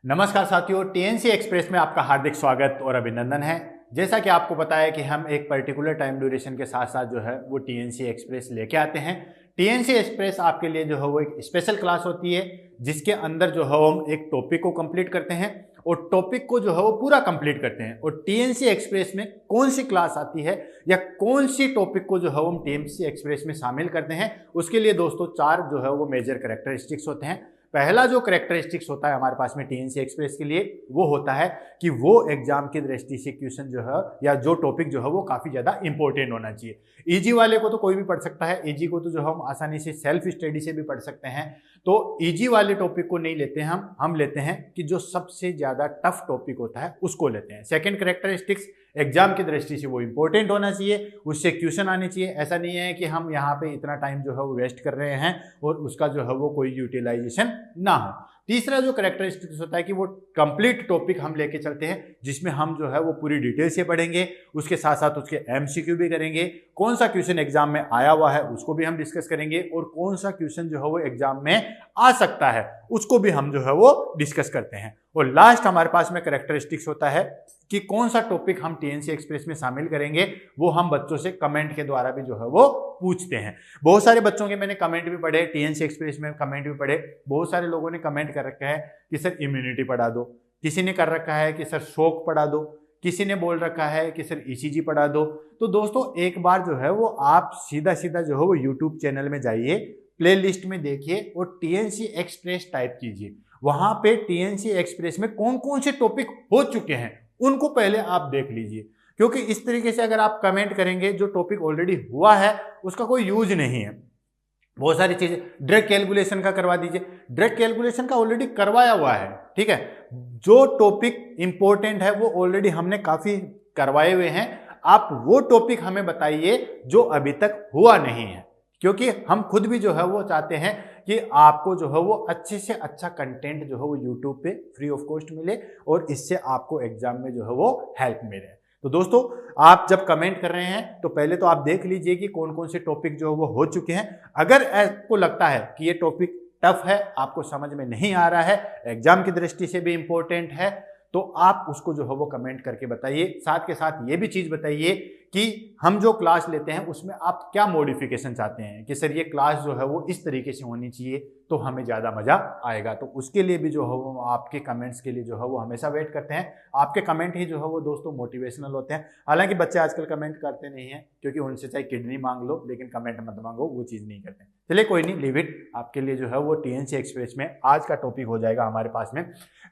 नमस्कार साथियों, TNC express में आपका हार्दिक स्वागत और अभिनंदन है। जैसा कि आपको पता है कि हम एक पर्टिकुलर टाइम ड्यूरेशन के साथ साथ जो है वो टीएनसी एक्सप्रेस लेके आते हैं। टीएनसी एक्सप्रेस आपके लिए जो है वो एक स्पेशल क्लास होती है जिसके अंदर जो है हम एक टॉपिक को कंप्लीट करते हैं और टॉपिक को जो है वो पूरा कंप्लीट करते हैं। और टीएनसी एक्सप्रेस में कौन सी क्लास आती है या कौन सी टॉपिक को जो है हम टीएनसी एक्सप्रेस में शामिल करते हैं, उसके लिए दोस्तों 4 जो है वो मेजर कैरेक्टरिस्टिक्स होते हैं। पहला जो कैरेक्टरिस्टिक्स होता है हमारे पास में टीएनसी एक्सप्रेस के लिए वो होता है कि वो एग्जाम की दृष्टि से क्वेश्चन जो है या जो टॉपिक जो है वो काफी ज्यादा इंपॉर्टेंट होना चाहिए। इजी वाले को तो कोई भी पढ़ सकता है, इजी को तो जो हम आसानी से सेल्फ स्टडी से भी पढ़ सकते हैं। तो इजी वाले टॉपिक को नहीं लेते हैं हम लेते हैं कि जो सबसे ज्यादा टफ टॉपिक होता है उसको लेते हैं। सेकंड कैरेक्टरिस्टिक्स, एग्जाम की दृष्टि से वो इंपॉर्टेंट होना चाहिए, उससे क्वेश्चन आने चाहिए। ऐसा नहीं है कि हम यहाँ पे इतना टाइम जो है वो वेस्ट कर रहे हैं और उसका जो है वो कोई यूटिलाइजेशन ना हो। तीसरा जो कैरेक्टरिस्टिक्स होता है कि वो कंप्लीट टॉपिक हम लेके चलते हैं जिसमें हम जो है वो पूरी डिटेल से पढ़ेंगे, उसके साथ साथ उसके एमसीक्यू भी करेंगे, कौन सा क्वेश्चन एग्जाम में आया हुआ है उसको भी हम डिस्कस करेंगे और कौन सा क्वेश्चन जो है वो एग्जाम में आ सकता है उसको भी हम जो है वो डिस्कस करते हैं। और लास्ट हमारे पास में कैरेक्टरिस्टिक्स होता है कि कौन सा टॉपिक हम टीएनसी एक्सप्रेस में शामिल करेंगे, वो हम बच्चों से कमेंट के द्वारा भी जो है वो पूछते हैं। बहुत सारे बच्चों के मैंने कमेंट भी पढ़े, टीएनसी एक्सप्रेस में कमेंट भी पढ़े। बहुत सारे लोगों ने कमेंट कर रखा है कि सर इम्यूनिटी पढ़ा दो, किसी ने कर रखा है कि सर शोक पढ़ा दो, किसी ने बोल रखा है कि सर ईसीजी पढ़ा दो। तो दोस्तों एक बार जो है वो आप सीधा सीधा जो है वो यूट्यूब चैनल में जाइए, प्ले लिस्ट में देखिए और टीएनसी एक्सप्रेस टाइप कीजिए। वहां पे टीएनसी एक्सप्रेस में कौन कौन से टॉपिक हो चुके हैं उनको पहले आप देख लीजिए, क्योंकि इस तरीके से अगर आप कमेंट करेंगे जो टॉपिक ऑलरेडी हुआ है उसका कोई यूज नहीं है। बहुत सारी चीजें डायरेक्ट कैलकुलेशन का करवा दीजिए, डायरेक्ट कैलकुलेशन का ऑलरेडी करवाया हुआ है, ठीक है। जो टॉपिक इंपॉर्टेंट है वो ऑलरेडी हमने काफी करवाए हुए हैं। आप वो टॉपिक हमें बताइए जो अभी तक हुआ नहीं है, क्योंकि हम खुद भी जो है वो चाहते हैं कि आपको जो है वो अच्छे से अच्छा कंटेंट जो है वो यूट्यूब पे फ्री ऑफ कॉस्ट मिले और इससे आपको एग्जाम में जो है वो हेल्प मिले। तो दोस्तों आप जब कमेंट कर रहे हैं तो पहले तो आप देख लीजिए कि कौन कौन से टॉपिक जो है वो हो चुके हैं। अगर आपको लगता है कि ये टॉपिक टफ है, आपको समझ में नहीं आ रहा है, एग्जाम की दृष्टि से भी इंपॉर्टेंट है, तो आप उसको जो है वो कमेंट करके बताइए। साथ के साथ ये भी चीज बताइए कि हम जो क्लास लेते हैं उसमें आप क्या मॉडिफिकेशन चाहते हैं कि सर ये क्लास जो है वो इस तरीके से होनी चाहिए तो हमें ज़्यादा मज़ा आएगा। तो उसके लिए भी जो है वो आपके कमेंट्स के लिए जो है वो हमेशा वेट करते हैं। आपके कमेंट ही जो है वो दोस्तों मोटिवेशनल होते हैं। हालांकि बच्चे आजकल कमेंट करते नहीं हैं, क्योंकि उनसे चाहे किडनी मांग लो लेकिन कमेंट मत मांगो, वो चीज़ नहीं करते। चलिए कोई नहीं, लीव इट। आपके लिए जो है वो टीएनसी एक्सप्रेस में आज का टॉपिक हो जाएगा हमारे पास में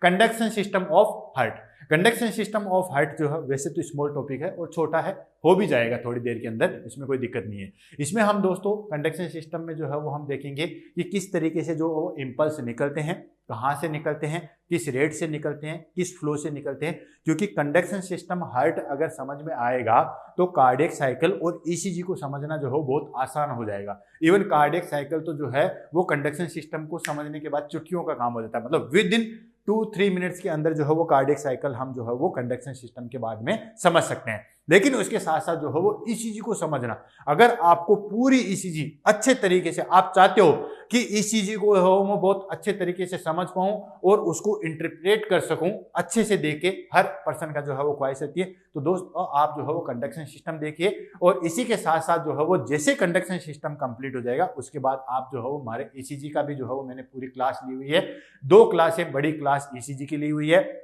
conduction system of heart. Conduction system of heart जो है वैसे तो स्मॉल टॉपिक है और छोटा है, हो भी जाएगा थोड़ी देर के अंदर, इसमें कोई दिक्कत नहीं है। इसमें हम दोस्तों कंडक्शन सिस्टम में जो है वो हम देखेंगे कि किस तरीके से जो वो इम्पल्स निकलते हैं, कहाँ से निकलते हैं, किस रेट से निकलते हैं, किस फ्लो से निकलते हैं। क्योंकि कंडक्शन सिस्टम हार्ट अगर समझ में आएगा तो कार्डियक साइकिल और ईसीजी को समझना जो है बहुत आसान हो जाएगा। इवन कार्डियक साइकिल तो जो है वो कंडक्शन सिस्टम को समझने के बाद चुटकियों का काम हो जाता है। मतलब विद इन 2-3 मिनट्स के अंदर जो है वो कार्डियक साइकिल हम जो है वो कंडक्शन सिस्टम के बाद में समझ सकते हैं। लेकिन उसके साथ साथ जो है वो ईसीजी को समझना, अगर आपको पूरी ईसीजी अच्छे तरीके से आप चाहते हो कि ईसीजी को मैं बहुत अच्छे तरीके से समझ पाऊं और उसको इंटरप्रेट कर सकूं, अच्छे से देखे, हर पर्सन का जो है वो ख्वाहिश रहती है। तो दोस्तों आप जो है वो कंडक्शन सिस्टम देखिए और इसी के साथ साथ जो है वो जैसे कंडक्शन सिस्टम कंप्लीट हो जाएगा उसके बाद आप जो है वो हमारे ईसीजी का भी जो है वो मैंने पूरी क्लास ली हुई है। 2 क्लासें, बड़ी क्लास ईसीजी की ली हुई है।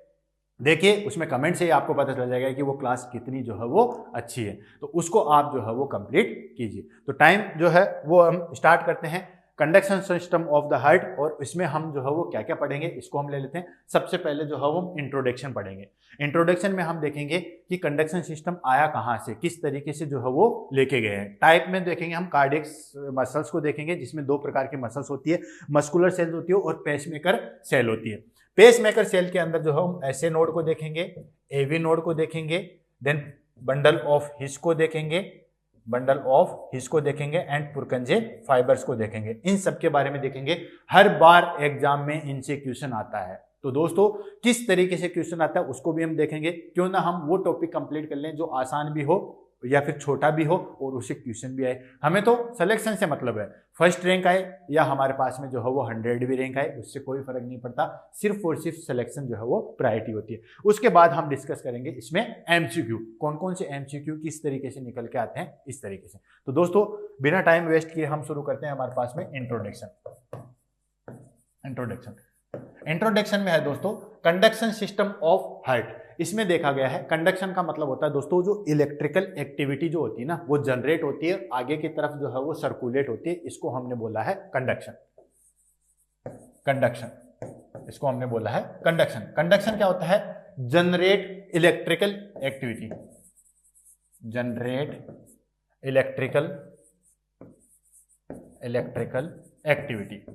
देखिए उसमें कमेंट से ही आपको पता चल जाएगा कि वो क्लास कितनी जो है वो अच्छी है, तो उसको आप जो है वो कंप्लीट कीजिए। तो टाइम जो है वो हम स्टार्ट करते हैं conduction system of the heart, और इसमें हम जो है वो क्या क्या पढ़ेंगे इसको हम ले लेते हैं। सबसे पहले जो है वो इंट्रोडक्शन पढ़ेंगे। इंट्रोडक्शन में हम देखेंगे कि कंडक्शन सिस्टम आया कहाँ से, किस तरीके से जो है वो लेके गए हैं। टाइप में देखेंगे हम कार्डियक मसल्स को देखेंगे, जिसमें 2 प्रकार की मसल्स होती है, मस्कुलर सेल्स होती है और पेसमेकर सेल होती है। पेसमेकर सेल के अंदर जो है हम ऐसे नोड को देखेंगे, एवी नोड को देखेंगे, देन बंडल ऑफ हिस को देखेंगे, बंडल ऑफ हिस को देखेंगे एंड पुरकंजे फाइबर्स को देखेंगे। इन सब के बारे में देखेंगे। हर बार एग्जाम में इनसे क्वेश्चन आता है, तो दोस्तों किस तरीके से क्वेश्चन आता है उसको भी हम देखेंगे। क्यों ना हम वो टॉपिक कंप्लीट कर लें जो आसान भी हो या फिर छोटा भी हो और उसे क्वेश्चन भी आए। हमें तो सिलेक्शन से मतलब है, फर्स्ट रैंक आए या हमारे पास में जो है वो 100वीं रैंक आए, उससे कोई फर्क नहीं पड़ता, सिर्फ और सिर्फ सिलेक्शन जो है वो प्रायोरिटी होती है। उसके बाद हम डिस्कस करेंगे इसमें एमसीक्यू, कौन कौन से एमसीक्यू किस तरीके से निकल के आते हैं, इस तरीके से। तो दोस्तों बिना टाइम वेस्ट किए हम शुरू करते हैं हमारे पास में इंट्रोडक्शन में है दोस्तों कंडक्शन सिस्टम ऑफ हार्ट। इसमें देखा गया है कंडक्शन का मतलब होता है दोस्तों जो इलेक्ट्रिकल एक्टिविटी जो होती है ना वो जनरेट होती है, आगे की तरफ जो है वो सर्कुलेट होती है, इसको हमने बोला है कंडक्शन। इसको हमने बोला है कंडक्शन। कंडक्शन क्या होता है? Generate electrical activity, generate electrical activity,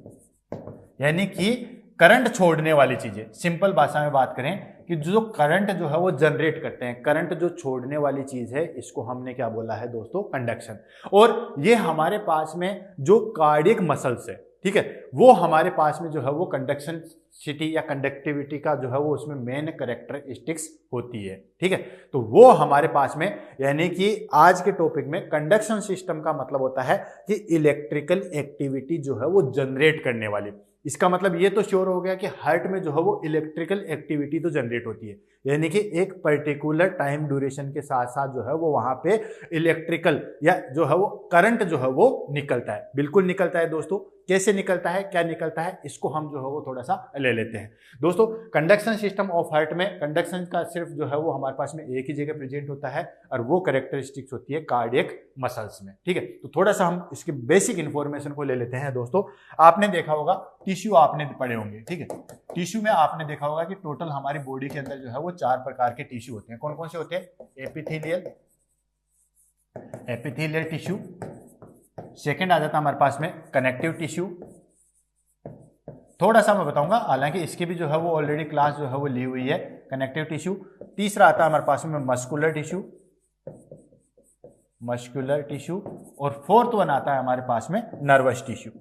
यानी कि करंट छोड़ने वाली चीजें। सिंपल भाषा में बात करें कि जो करंट जो है वो जनरेट करते हैं, करंट जो छोड़ने वाली चीज है, इसको हमने क्या बोला है दोस्तों? कंडक्शन। और ये हमारे पास में जो कार्डियक मसल्स है, ठीक है, वो हमारे पास में जो है वो कंडक्शन सिटी या कंडक्टिविटी का जो है वो उसमें मेन कैरेक्टरिस्टिक्स होती है, ठीक है। तो वो हमारे पास में, यानी कि आज के टॉपिक में कंडक्शन सिस्टम का मतलब होता है कि इलेक्ट्रिकल एक्टिविटी जो है वो जनरेट करने वाली। इसका मतलब ये तो श्योर हो गया कि हार्ट में जो है वो इलेक्ट्रिकल एक्टिविटी तो जनरेट होती है, यानी कि एक पर्टिकुलर टाइम ड्यूरेशन के साथ साथ जो है वो वहां पे इलेक्ट्रिकल या जो है वो करंट जो है वो निकलता है, बिल्कुल निकलता है दोस्तों। कैसे निकलता है, क्या निकलता है, इसको हम जो है वो थोड़ा सा ले लेते हैं दोस्तों। कंडक्शन सिस्टम ऑफ हार्ट में कंडक्शन का सिर्फ जो है वो हमारे पास में एक ही जगह प्रेजेंट होता है और वो कैरेक्टरिस्टिक्स होती है कार्डियक मसल्स में, ठीक है। तो थोड़ा सा हम इसके बेसिक इंफॉर्मेशन को ले लेते हैं दोस्तों। आपने देखा होगा टिश्यू आपने पढ़े होंगे, ठीक है। टिश्यू में आपने देखा होगा कि टोटल हमारी बॉडी के अंदर जो है वो 4 प्रकार के टिश्यू होते हैं। कौन कौन से होते हैं? एपिथेलियल टिश्यू, सेकेंड आ जाता है हमारे पास में कनेक्टिव टिश्यू, थोड़ा सा मैं बताऊंगा, हालांकि इसकी भी जो है वो ऑलरेडी क्लास जो है वो ली हुई है, कनेक्टिव टिश्यू। तीसरा आता है हमारे पास में मस्कुलर टिश्यू, और फोर्थ वन आता है हमारे पास में नर्वस टिश्यू।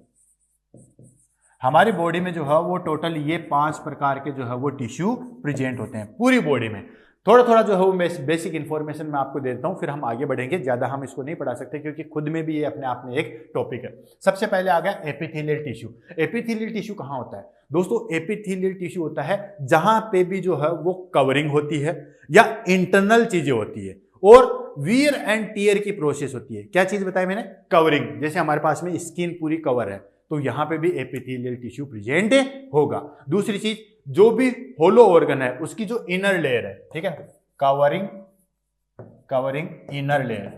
हमारी बॉडी में जो है वो टोटल ये 5 प्रकार के जो है वो टिश्यू प्रेजेंट होते हैं पूरी बॉडी में। थोड़ा थोड़ा जो है वो बेसिक इन्फॉर्मेशन मैं आपको देता हूँ, फिर हम आगे बढ़ेंगे। ज्यादा हम इसको नहीं पढ़ा सकते क्योंकि खुद में भी ये अपने आप में एक टॉपिक है। सबसे पहले आ गया एपिथेलियल टिश्यू। एपिथेलियल टिश्यू कहाँ होता है दोस्तों? एपिथेलियल टिश्यू होता है जहां पे भी जो है वो कवरिंग होती है या इंटरनल चीजें होती है और वियर एंड टियर की प्रोसेस होती है। क्या चीज बताई मैंने? कवरिंग। जैसे हमारे पास में स्किन पूरी कवर है तो यहां पे भी एपिथेलियल टिश्यू प्रेजेंट होगा। दूसरी चीज, जो भी होलो ऑर्गन है उसकी जो इनर लेयर है, ठीक है, कवरिंग इनर लेयर,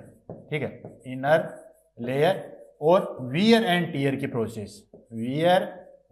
ठीक है, इनर लेयर, और वियर एंड टियर की प्रोसेस, वियर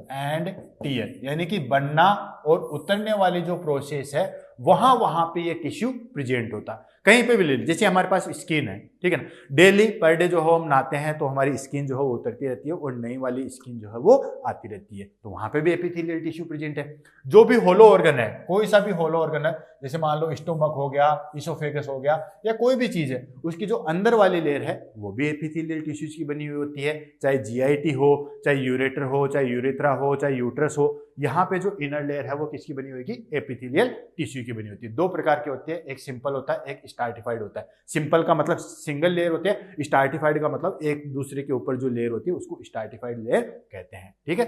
एंड टियर, यानी कि बनना और उतरने वाली जो प्रोसेस है वहां पे ये टिश्यू प्रेजेंट होता है। कहीं पे भी ले लीजिए, जैसे हमारे पास स्किन है, ठीक है ना, डेली पर डे जो है हम नहाते हैं तो हमारी स्किन जो है वो उतरती रहती है और नई वाली स्किन जो है वो आती रहती है, तो वहां पे भी एपिथेलियल टिश्यू प्रेजेंट है। जो भी होलो ऑर्गन है, कोई सा भी होलो ऑर्गन है, जैसे मान लो स्टोमक हो गया, इसोफेगस हो गया, या कोई भी चीज है, उसकी जो अंदर वाली लेयर है वो भी एपिथेलियल टिश्यूज की बनी हुई होती है। चाहे जीआईटी हो, चाहे यूरेटर हो, चाहे यूरेथ्रा हो, चाहे यूट्रस हो, यहाँ पे जो इनर लेयर है वो किसकी बनी होगी? एपिथेलियल टिश्यू की बनी होती है। 2 प्रकार की होती है, एक सिंपल होता है, एक स्ट्रैटिफाइड होता है। सिंपल का मतलब सिंगल लेयर होती है, स्ट्रैटिफाइड का मतलब एक दूसरे के ऊपर जो लेयर होती है उसको स्ट्रैटिफाइड लेयर कहते हैं, ठीक है।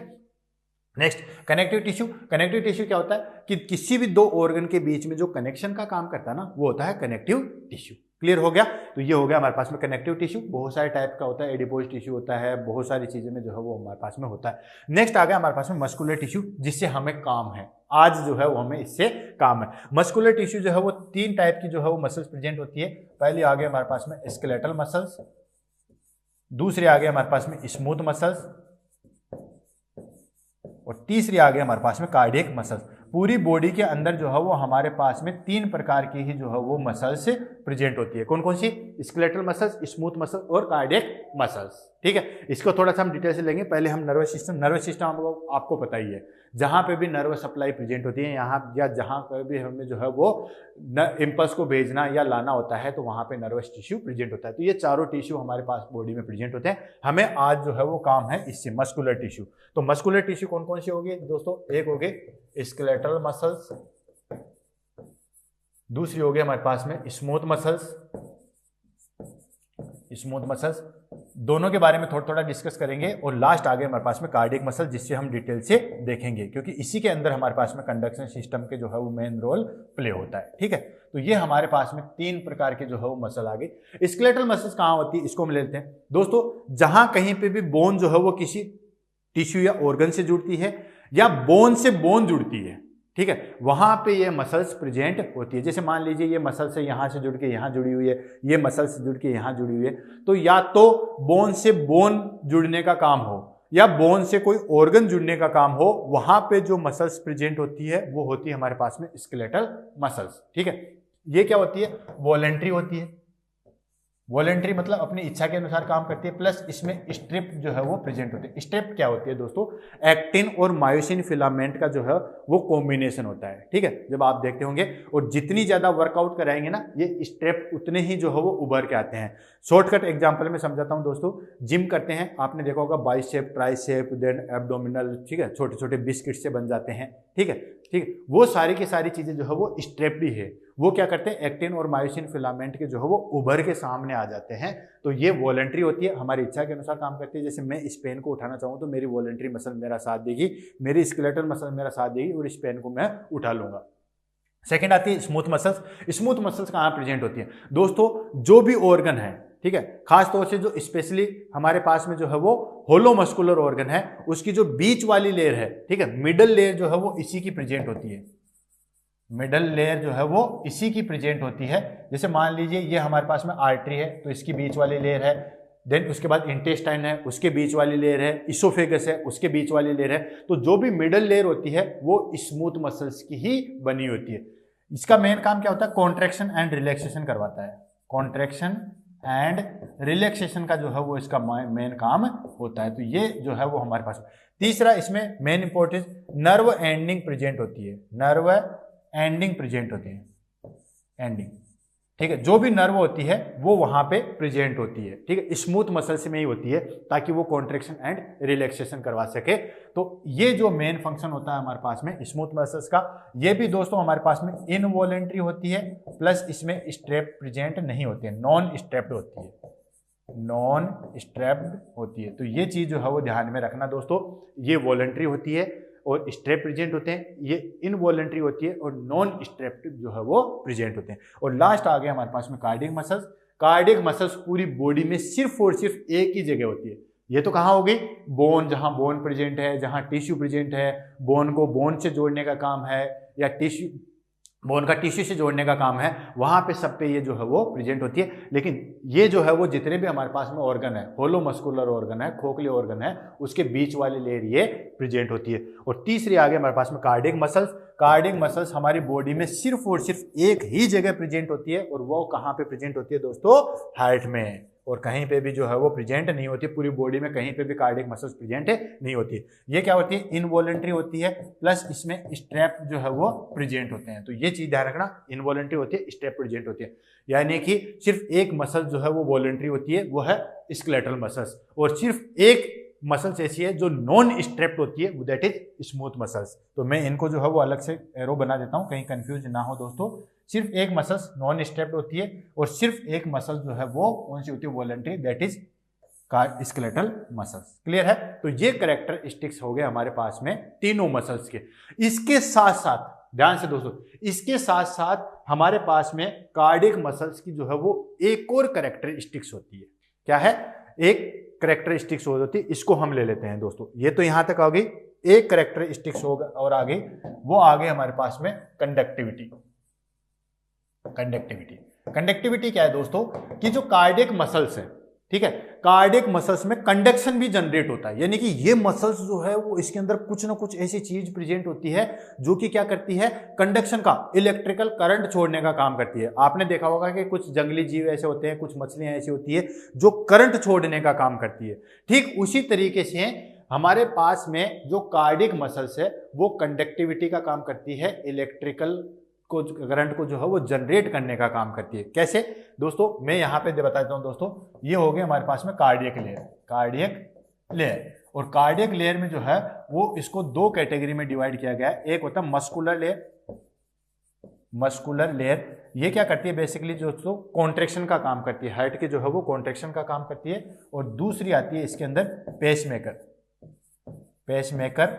Next, connective tissue. Connective tissue क्या होता है कि किसी भी 2 ऑर्गन के बीच में जो कनेक्शन का काम करता है ना वो होता है कनेक्टिव टिश्यू। क्लियर हो गया? तो ये हो गया हमारे पास में कनेक्टिव टिश्यू। बहुत सारे टाइप का होता है, एडिपोज टिश्यू होता है, बहुत सारी चीजें में जो है वो हमारे पास में होता है। नेक्स्ट आ गया हमारे पास में मस्कुलर टिश्यू, जिससे हमें काम है आज जो है वो हमें इससे काम है। मस्कुलर टिश्यू जो है वो 3 टाइप की जो है वो मसल्स प्रेजेंट होती है। पहली आ गया हमारे पास में स्केलेटल मसल्स, दूसरी आ गया हमारे पास में स्मूथ मसल्स, और तीसरी आ गया हमारे पास में कार्डियक मसल्स। पूरी बॉडी के अंदर जो है वो हमारे पास में 3 प्रकार की ही जो है वो मसल्स प्रेजेंट होती है। कौन कौन सी? स्केलेटल मसल्स, स्मूथ मसल और कार्डियक मसल्स, ठीक है। इसको थोड़ा सा हम डिटेल से लेंगे। पहले हम नर्वस सिस्टम आपको पता ही है, जहां पे भी नर्वस सप्लाई प्रेजेंट होती है यहाँ या जहां पर भी हमें जो है वो इम्पल्स को भेजना या लाना होता है तो वहां पे नर्वस टिश्यू प्रेजेंट होता है। तो ये चारों टिश्यू हमारे पास बॉडी में प्रेजेंट होते हैं। हमें आज जो है वो काम है इससे मस्कुलर टिश्यू। तो मस्कुलर टिश्यू कौन कौन सी होगी दोस्तों? एक हो गए स्केलेटल मसल्स, दूसरी हो गई हमारे पास में स्मूथ मसल्स, स्मूथ मसल्स, दोनों के बारे में थोड़ा थोड़ा डिस्कस करेंगे और लास्ट आगे हमारे पास में कार्डियक मसल, जिससे हम डिटेल से देखेंगे क्योंकि इसी के अंदर हमारे पास में कंडक्शन सिस्टम के जो है वो मेन रोल प्ले होता है। ठीक है, तो ये हमारे पास में 3 प्रकार के जो है वो मसल आ गए। स्केलेटल मसल्स कहाँ होती है, इसको हम लेते हैं दोस्तों। जहां कहीं पे भी बोन जो है वो किसी टिश्यू या ऑर्गन से जुड़ती है या बोन से बोन जुड़ती है, ठीक है, वहां पे ये मसल्स प्रेजेंट होती है। जैसे मान लीजिए ये मसल से यहां से जुड़ के यहां जुड़ी हुई है, ये मसल से जुड़ के यहां जुड़ी हुई है, तो या तो बोन से बोन जुड़ने का काम हो या बोन से कोई ऑर्गन जुड़ने का काम हो, वहां पे जो मसल्स प्रेजेंट होती है वो होती है हमारे पास में स्केलेटल मसल्स। ठीक है, ये क्या होती है, वॉलेंट्री होती है। वॉलेंट्री मतलब अपनी इच्छा के अनुसार काम करती है, प्लस इसमें स्ट्रिप जो है वो प्रेजेंट होती है। स्ट्रिप क्या होती है दोस्तों, एक्टिन और मायोसिन फिलामेंट का जो है वो कॉम्बिनेशन होता है। ठीक है, जब आप देखते होंगे और जितनी ज्यादा वर्कआउट कराएंगे ना ये स्ट्रिप उतने ही जो है वो उभर के आते हैं। शॉर्टकट एग्जांपल में समझाता हूं दोस्तों, जिम करते हैं आपने देखा होगा, बाइसेप, ट्राइसेप, देन एब्डोमिनल, ठीक है, छोटे छोटे बिस्किट से बन जाते हैं। ठीक है, ठीक है, वो सारी की सारी चीजें जो है वो स्ट्रेप्ड ही है। वो क्या करते हैं, एक्टिन और मायोसिन फिलामेंट के जो है वो उभर के सामने आ जाते हैं। तो ये वॉलेंट्री होती है, हमारी इच्छा के अनुसार काम करती है। जैसे मैं इस पेन को उठाना चाहूँ तो मेरी वॉलेंट्री मसल मेरा साथ देगी, मेरी स्केलेटल मसल मेरा साथ देगी और इस पेन को मैं उठा लूंगा। सेकेंड आती है स्मूथ मसल्स। स्मूथ मसल्स कहाँ प्रेजेंट होती है दोस्तों, जो भी ऑर्गन है, ठीक है, खास तौर से जो स्पेशली हमारे पास में जो है वो होलो मस्कुलर ऑर्गन है, उसकी जो बीच वाली लेयर है, ठीक है, मिडल लेयर जो है वो इसी की प्रेजेंट होती है। मिडल लेयर जो है वो इसी की प्रेजेंट होती है। जैसे मान लीजिए ये हमारे पास में आर्टरी है तो इसकी बीच वाली लेयर है, देन उसके बाद इंटेस्टाइन है उसके बीच वाली लेयर है, इसोफेगस है उसके बीच वाली लेयर है। तो जो भी मिडल लेयर होती है वो स्मूथ मसल्स की ही बनी होती है। इसका मेन काम क्या होता है, कॉन्ट्रैक्शन एंड रिलैक्सेशन करवाता है। कॉन्ट्रैक्शन एंड रिलैक्सेशन का जो है वो इसका मेन काम होता है। तो ये जो है वो हमारे पास। तीसरा इसमें main importance, nerve ending present होती है। नर्व एंडिंग प्रेजेंट होती है, एंडिंग, ठीक है, जो भी नर्व होती है वो वहां पे प्रेजेंट होती है। ठीक है, स्मूथ मसल्स में ही होती है ताकि वो कॉन्ट्रैक्शन एंड रिलैक्सेशन करवा सके। तो ये जो मेन फंक्शन होता है हमारे पास में स्मूथ मसल्स का, ये भी दोस्तों हमारे पास में इनवॉलेंट्री होती है, प्लस इसमें स्ट्रेप प्रेजेंट नहीं होती है, नॉन स्ट्रेप्ड होती है, नॉन स्ट्रेप्ड होती है। तो ये चीज जो है वो ध्यान में रखना दोस्तों, ये वॉलेंट्री होती है और स्ट्रेप प्रेजेंट होते हैं, ये इनवॉलेंट्री होती है और नॉन स्ट्रेप्ड जो है वो प्रेजेंट होते हैं। और लास्ट आ गया हमारे पास में कार्डियक मसल्स। कार्डियक मसल्स पूरी बॉडी में सिर्फ और सिर्फ एक ही जगह होती है। ये तो कहाँ होगी, बोन, जहां बोन प्रेजेंट है, जहां टिश्यू प्रेजेंट है, बोन को बोन से जोड़ने का काम है या टिश्यू, बोन का टिश्यू से जोड़ने का काम है, वहां पे सब पे ये जो है वो प्रेजेंट होती है। लेकिन ये जो है वो जितने भी हमारे पास में ऑर्गन है, होलो मस्कुलर ऑर्गन है, खोखले ऑर्गन है, उसके बीच वाली लेयर ये प्रेजेंट होती है। और तीसरी आगे हमारे पास में कार्डियक मसल्स। कार्डियक मसल्स हमारी बॉडी में सिर्फ और सिर्फ एक ही जगह प्रेजेंट होती है और वो कहाँ पे प्रेजेंट होती है दोस्तों, हार्ट में, और कहीं पे भी जो है वो प्रेजेंट नहीं होती। पूरी बॉडी में कहीं पे भी कार्डियक मसल्स प्रेजेंट नहीं होती। ये क्या होती है, इनवॉलेंट्री होती है, प्लस इसमें स्ट्रेप जो है वो प्रेजेंट होते हैं। तो ये चीज ध्यान रखना, इनवॉलेंट्री होती है, स्ट्रेप प्रेजेंट होती है। यानी कि सिर्फ एक मसल जो है वो वॉलेंट्री होती है, वो है स्केलेटल मसल्स, और सिर्फ एक मसल्स ऐसी है जो नॉन स्ट्रेप्ड होती है, दैट इज स्मूथ मसल्स। तो मैं इनको जो है वो अलग से एरो बना देता हूं, कहीं कंफ्यूज ना हो दोस्तों। सिर्फ एक मसल्स नॉन स्ट्रेप्ड होती है और सिर्फ एक मसल जो है वो कौन सी होती है, voluntary, that is skeletal muscles. Clear है। तो ये कैरेक्टरिस्टिक्स हो गए हमारे पास में तीनों मसल्स के। इसके साथ साथ ध्यान से दोस्तों, इसके साथ साथ हमारे पास में कार्डियक मसल्स की जो है वो एक और कैरेक्टरिस्टिक्स होती है। क्या है, एक कैरेक्टरिस्टिक्स होती है, इसको हम ले लेते हैं दोस्तों। ये तो यहां तक आ गई एक कैरेक्टरिस्टिक्स होगा, और आगे वो आगे हमारे पास में कंडक्टिविटी। कंडक्टिविटी, कंडक्टिविटी क्या है दोस्तों, कि जो कार्डियक मसल्स है, ठीक है, कार्डियक मसल्स में कंडक्शन भी जनरेट होता है। यानी कि ये मसल्स जो है वो इसके अंदर कुछ ना कुछ ऐसी चीज प्रेजेंट होती है जो कि क्या करती है, कंडक्शन का, इलेक्ट्रिकल करंट छोड़ने का काम करती है। आपने देखा होगा कि कुछ जंगली जीव ऐसे होते हैं, कुछ मछलियां ऐसी होती है जो करंट छोड़ने का काम करती है। ठीक उसी तरीके से हमारे पास में जो कार्डियक मसल्स है वो कंडक्टिविटी का काम करती है, इलेक्ट्रिकल को, करंट को जो है वो जनरेट करने का काम करती है। कैसे दोस्तों, मैं यहां पे बता देता हूं दोस्तों। ये हो गए हमारे पास में कार्डियक लेयर, कार्डियक लेयर, और कार्डियक लेयर में जो है वो इसको दो कैटेगरी में डिवाइड किया गया है। एक होता है मस्कुलर लेयर, मस्कुलर लेयर, ये क्या करती है बेसिकली दोस्तों, कॉन्ट्रैक्शन का काम करती है, हार्ट की जो है वो कॉन्ट्रैक्शन का काम करती है। और दूसरी आती है इसके अंदर पेसमेकर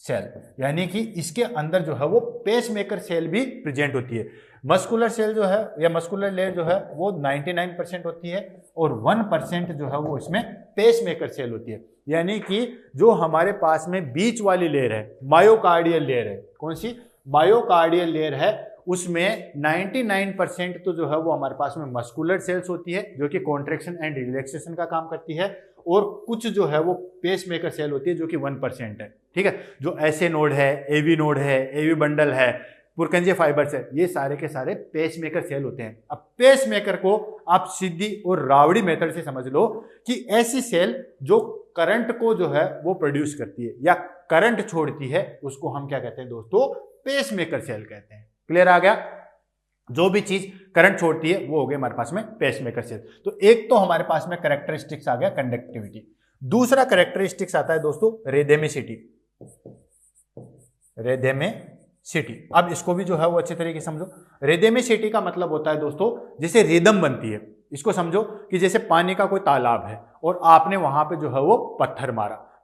सेल, यानी कि इसके अंदर जो है वो पेसमेकर सेल भी प्रेजेंट होती है। मस्कुलर सेल जो है या मस्कुलर लेयर जो है वो 99% होती है और 1% जो है वो इसमें पेसमेकर सेल होती है। यानी कि जो हमारे पास में बीच वाली लेयर है, मायोकार्डियल लेयर है, कौन सी, मायोकार्डियल लेयर है, उसमें 99% तो जो है वो हमारे पास में मस्कुलर सेल्स होती है जो कि कॉन्ट्रैक्शन एंड रिलैक्सेशन का काम करती है, और कुछ जो है वो पेसमेकर सेल होती है जो कि 1% है। ठीक है, जो ऐसे नोड है, एवी नोड है, एवी बंडल है, पुरकंजे फाइबर्स है, ये सारे के सारे पेसमेकर सेल होते हैं। अब पेसमेकर को आप सीधी और रावड़ी मेथड से समझ लो कि ऐसी सेल जो करंट को जो है वो प्रोड्यूस करती है या करंट छोड़ती है, उसको हम क्या कहते हैं दोस्तों, पेसमेकर सेल कहते हैं। क्लियर आ गया, जो भी चीज करंट छोड़ती है वो हो गई हमारे पास में पेसमेकर सेल। तो एक तो हमारे पास में कैरेक्टरिस्टिक्स आ गया कंडक्टिविटी, दूसरा कैरेक्टरिस्टिक्स आता है दोस्तों रेदेमिसिटी। अब इसको भी जो है वो अच्छे तरीके से समझो। रेदेमिसिटी का मतलब होता है दोस्तों, जैसे रिदम बनती है, इसको समझो कि जैसे पानी का कोई तालाब है और आपने वहां पे जो है वो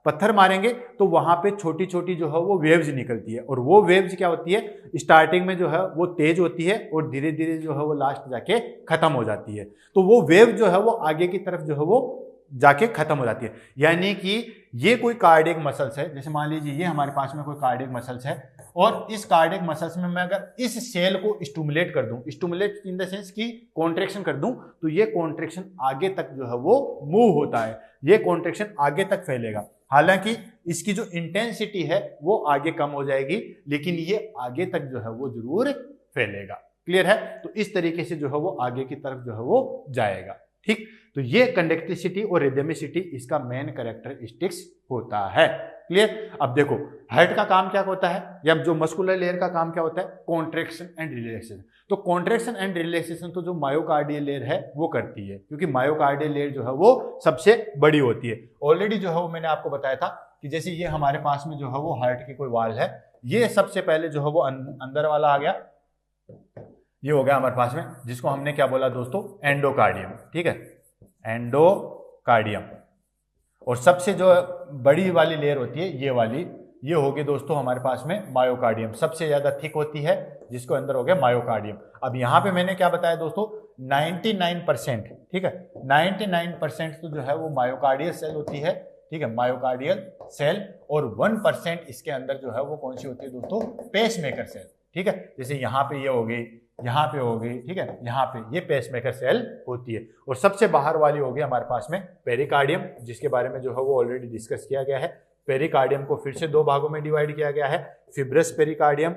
पत्थर मारेंगे तो वहां पे छोटी छोटी जो है वो वेव्स निकलती है, और वो वेव्स क्या होती है, स्टार्टिंग में जो है वो तेज होती है और धीरे धीरे जो है वो लास्ट जाके खत्म हो जाती है। तो वो वेव जो है वो आगे की तरफ जो है वो जाके खत्म हो जाती है। यानी कि ये कोई कार्डियक मसल्स है, जैसे मान लीजिए ये हमारे पास में कोई कार्डियक मसल्स है, और इस कार्डियक मसल्स में मैं अगर इस सेल को स्टिमुलेट कर दूं, स्टिमुलेट इन द सेंस की कॉन्ट्रैक्शन कर दूं, तो ये कॉन्ट्रैक्शन आगे तक जो है वो मूव होता है, ये कॉन्ट्रैक्शन आगे तक फैलेगा। हालांकि इसकी जो इंटेंसिटी है वो आगे कम हो जाएगी, लेकिन ये आगे तक जो है वो जरूर फैलेगा। क्लियर है, तो इस तरीके से जो है वो आगे की तरफ जो है वो जाएगा। ठीक, तो ये कंडक्टिविटी और रिदमिसिटी इसका मेन कैरेक्टरिस्टिक्स होता है। क्लियर, अब देखो हार्ट का काम क्या होता है, या जो मस्कुलर लेयर का काम क्या होता है, कॉन्ट्रैक्शन एंड रिलैक्सेशन। तो कॉन्ट्रैक्शन एंड रिलैक्सेशन तो जो मायोकार्डियल लेयर है वो करती है, क्योंकि मायोकार्डियल लेयर जो है वो सबसे बड़ी होती है। ऑलरेडी जो है वो मैंने आपको बताया था कि जैसे ये हमारे पास में जो है वो हार्ट की कोई वाल है, ये सबसे पहले जो है वो अंदर वाला आ गया, ये हो गया हमारे पास में, जिसको हमने क्या बोला दोस्तों, एंडोकार्डियम। ठीक है, एंडोकार्डियम। और सबसे जो बड़ी वाली लेयर होती है ये वाली, ये होगी दोस्तों हमारे पास में मायोकार्डियम, सबसे ज्यादा थिक होती है, जिसको अंदर हो गया मायोकार्डियम। अब यहां पे मैंने क्या बताया दोस्तों, 99%, ठीक है, 99% तो जो है वो मायोकार्डियल सेल होती है। ठीक है, मायोकार्डियल सेल, और 1% इसके अंदर जो है वो कौन सी होती है दोस्तों, पेसमेकर सेल। ठीक है, जैसे यहाँ पे ये हो गई, यहाँ पे हो गई, ठीक है, यहाँ पे ये पेसमेकर सेल होती है। और सबसे बाहर वाली होगी हमारे पास में पेरिकार्डियम, जिसके बारे में जो है वो ऑलरेडी डिस्कस किया गया है। पेरिकार्डियम को फिर से दो भागों में डिवाइड किया गया है, फिब्रस पेरिकार्डियम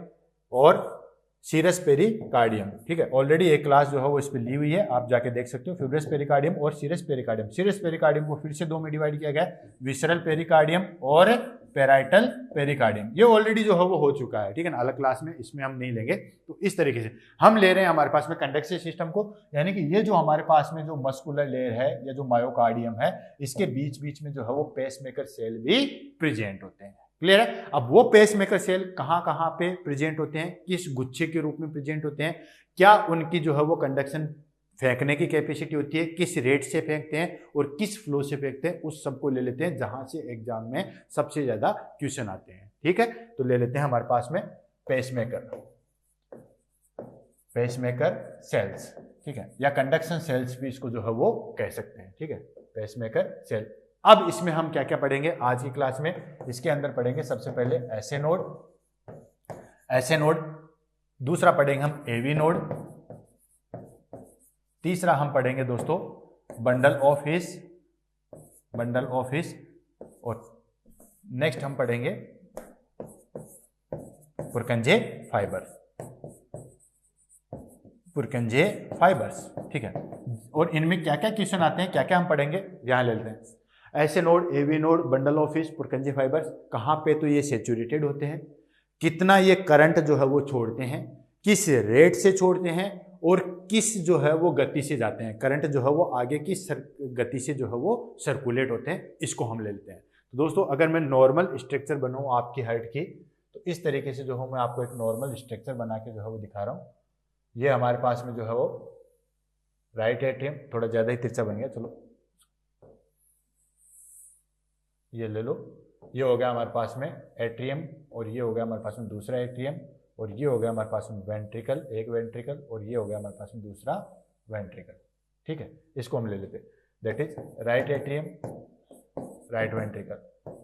और सीरस पेरिकार्डियम। ठीक है, ऑलरेडी एक क्लास जो है वो इस पर ली हुई है, आप जाके देख सकते हो, फिब्रस पेरिकार्डियम और सीरस पेरिकार्डियम। सीरस पेरिकार्डियम को फिर से दो में डिवाइड किया गया है, विसरल पेरिकार्डियम और पेराइटल पेरिकार्डियम। ये ऑलरेडी जो है वो हो चुका है, ठीक है ना, अलग क्लास में, इसमें हम नहीं लेंगे। तो इस तरीके से हम ले रहे हैं हमारे पास में कंडक्टिव सिस्टम को, यानी कि ये जो हमारे पास में जो मस्कुलर लेयर है या जो मायोकार्डियम है, इसके बीच बीच में जो है वो पेसमेकर सेल भी प्रेजेंट होते हैं। क्लियर है, अब वो पेसमेकर सेल कहाँ कहाँ पे प्रेजेंट होते हैं, किस गुच्छे के रूप में प्रेजेंट होते हैं, क्या उनकी जो है वो कंडक्शन फेंकने की कैपेसिटी होती है, किस रेट से फेंकते हैं और किस फ्लो से फेंकते हैं, उस सबको ले लेते हैं जहां से एग्जाम में सबसे ज्यादा क्वेश्चन आते हैं। ठीक है, तो ले लेते हैं हमारे पास में पेसमेकर सेल्स, ठीक है, या कंडक्शन सेल्स भी इसको जो है वो कह सकते हैं। ठीक है, पेसमेकर सेल। अब इसमें हम क्या क्या पढ़ेंगे आज की क्लास में, इसके अंदर पढ़ेंगे सबसे पहले एसए नोड, दूसरा पढ़ेंगे हम एवी नोड, तीसरा हम पढ़ेंगे दोस्तों बंडल ऑफ हिस, और नेक्स्ट हम पढ़ेंगे पुरकंजे फाइबर्स। ठीक है, और इनमें क्या क्या क्वेश्चन आते हैं, क्या क्या हम पढ़ेंगे, यहां ले लेते हैं। ऐसे node, AV node, bundle of His, Purkinje fibres, कहां पे तो ये सैचुरेटेड होते हैं, कितना ये करंट जो है वो छोड़ते हैं, किस रेट से छोड़ते हैं, और किस जो है वो गति से जाते हैं, करंट जो है वो आगे की गति से जो है वो सर्कुलेट होते हैं, इसको हम ले लेते हैं। तो दोस्तों अगर मैं नॉर्मल स्ट्रक्चर बनाऊं आपकी हार्ट की, तो इस तरीके से जो है मैं आपको एक नॉर्मल स्ट्रक्चर बना के जो है वो दिखा रहा हूं। ये हमारे पास में जो है वो राइट एट्रियम, थोड़ा ज़्यादा ही तिरछा बन गया, चलो ये ले लो। ये हो गया हमारे पास में एट्रियम, और ये हो गया हमारे पास में दूसरा एट्रियम, और ये हो गया हमारे पास में वेंट्रिकल, एक वेंट्रिकल, और ये हो गया हमारे पास में दूसरा वेंट्रिकल। ठीक है, इसको हम ले लेते हैं, that is right atrium, right ventricle,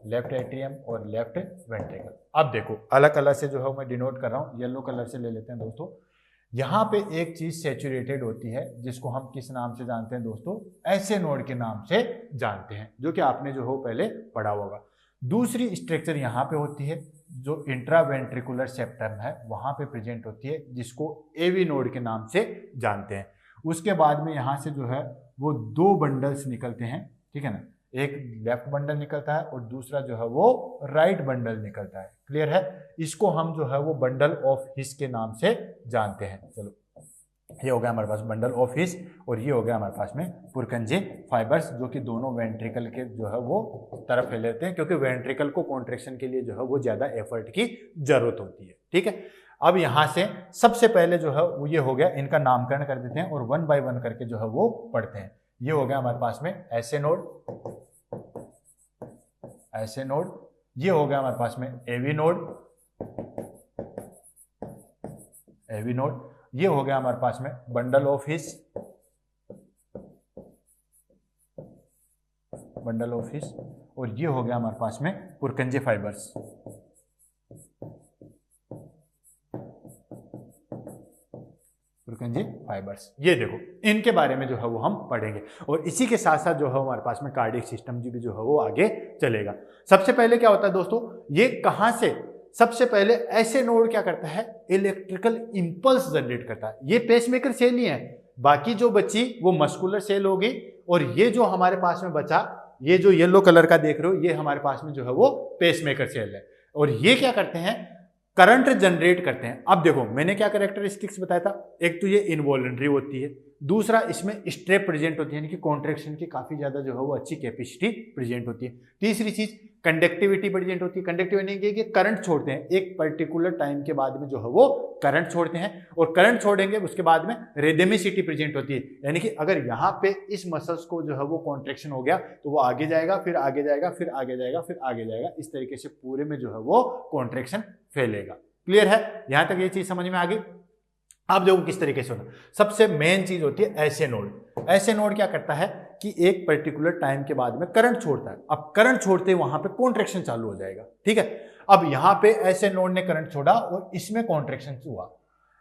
left atrium और लेफ्ट वेंट्रिकल। अब देखो अलग कलर से जो है मैं डिनोट कर रहा हूँ, येलो कलर से ले लेते हैं दोस्तों। यहाँ पे एक चीज सैचुरेटेड होती है जिसको हम किस नाम से जानते हैं दोस्तों, ऐसे नोड के नाम से जानते हैं, जो कि आपने जो हो पहले पढ़ा होगा। दूसरी स्ट्रक्चर यहाँ पे होती है जो इंट्रावेंट्रिकुलर सेप्टम है वहां पे प्रेजेंट होती है, जिसको एवी नोड के नाम से जानते हैं। उसके बाद में यहाँ से जो है वो दो बंडल्स निकलते हैं, ठीक है ना, एक लेफ्ट बंडल निकलता है और दूसरा जो है वो राइट बंडल निकलता है। क्लियर है, इसको हम जो है वो बंडल ऑफ हिस के नाम से जानते हैं। चलो ये हो गया हमारे पास बंडल ऑफ हिस, और ये हो गया हमारे पास में पुरकंजे फाइबर्स, जो कि दोनों वेंट्रिकल के जो है वो तरफ फैलते हैं, क्योंकि वेंट्रिकल को कॉन्ट्रेक्शन के लिए जो है वो ज्यादा एफर्ट की जरूरत होती है। ठीक है, अब यहां से सबसे पहले जो है वो ये हो गया, इनका नामकरण कर देते हैं और वन बाय वन करके जो है वो पढ़ते हैं। ये हो गया हमारे पास में ऐसे नोड, ऐसे नोड, ये हो गया हमारे पास में एवी नोड, एवी नोड, ये हो गया हमारे पास में bundle of his, bundle of His, और ये हो गया हमारे पास में पुरकंजे फाइबर्स, पुरकंजे फाइबर्स। ये देखो इनके बारे में जो है वो हम पढ़ेंगे, और इसी के साथ साथ जो है हमारे पास में कार्डियक सिस्टम भी जो है वो आगे चलेगा। सबसे पहले क्या होता है दोस्तों, ये कहां से, सबसे पहले ऐसे नोड क्या करता है, इलेक्ट्रिकल इंपल्स जनरेट करता है। ये पेसमेकर सेल ही है, बाकी जो बची वो मस्कुलर सेल होगी, और ये जो हमारे पास में बचा, ये जो येलो कलर का देख रहे हो, ये हमारे पास में जो है वो पेसमेकर सेल है, और ये क्या करते हैं, करंट जनरेट करते हैं। अब देखो मैंने क्या कैरेक्टरिस्टिक्स बताया था, एक तो ये इनवॉलंटरी होती है, दूसरा इसमें स्ट्रेप प्रेजेंट होती है, यानी कि कॉन्ट्रैक्शन की काफी ज्यादा जो है वो अच्छी कैपेसिटी प्रेजेंट होती है। तीसरी चीज कंडक्टिविटी प्रेजेंट होती है। कंडक्टिविटी कि करंट छोड़ते हैं, एक पर्टिकुलर टाइम के बाद में जो है वो करंट छोड़ते हैं, और करंट छोड़ेंगे उसके बाद में रिदमिसिटी प्रेजेंट होती है, यानी कि अगर यहाँ पे इस मसल्स को जो है वो कॉन्ट्रैक्शन हो गया तो वो आगे जाएगा, फिर आगे जाएगा, फिर आगे जाएगा, फिर आगे जाएगा, इस तरीके से पूरे में जो है वो कॉन्ट्रैक्शन फैलेगा। क्लियर है, यहां तक ये चीज समझ में आ गई। आप देखो किस तरीके से होता है, सबसे मेन चीज होती है ऐसे नोड। ऐसे नोड क्या करता है कि एक पर्टिकुलर टाइम के बाद में करंट छोड़ता है, अब करंट छोड़ते ही वहां पे कॉन्ट्रैक्शन चालू हो जाएगा। ठीक है, अब यहां पे ऐसे नोड ने करंट छोड़ा और इसमें कॉन्ट्रैक्शन हुआ,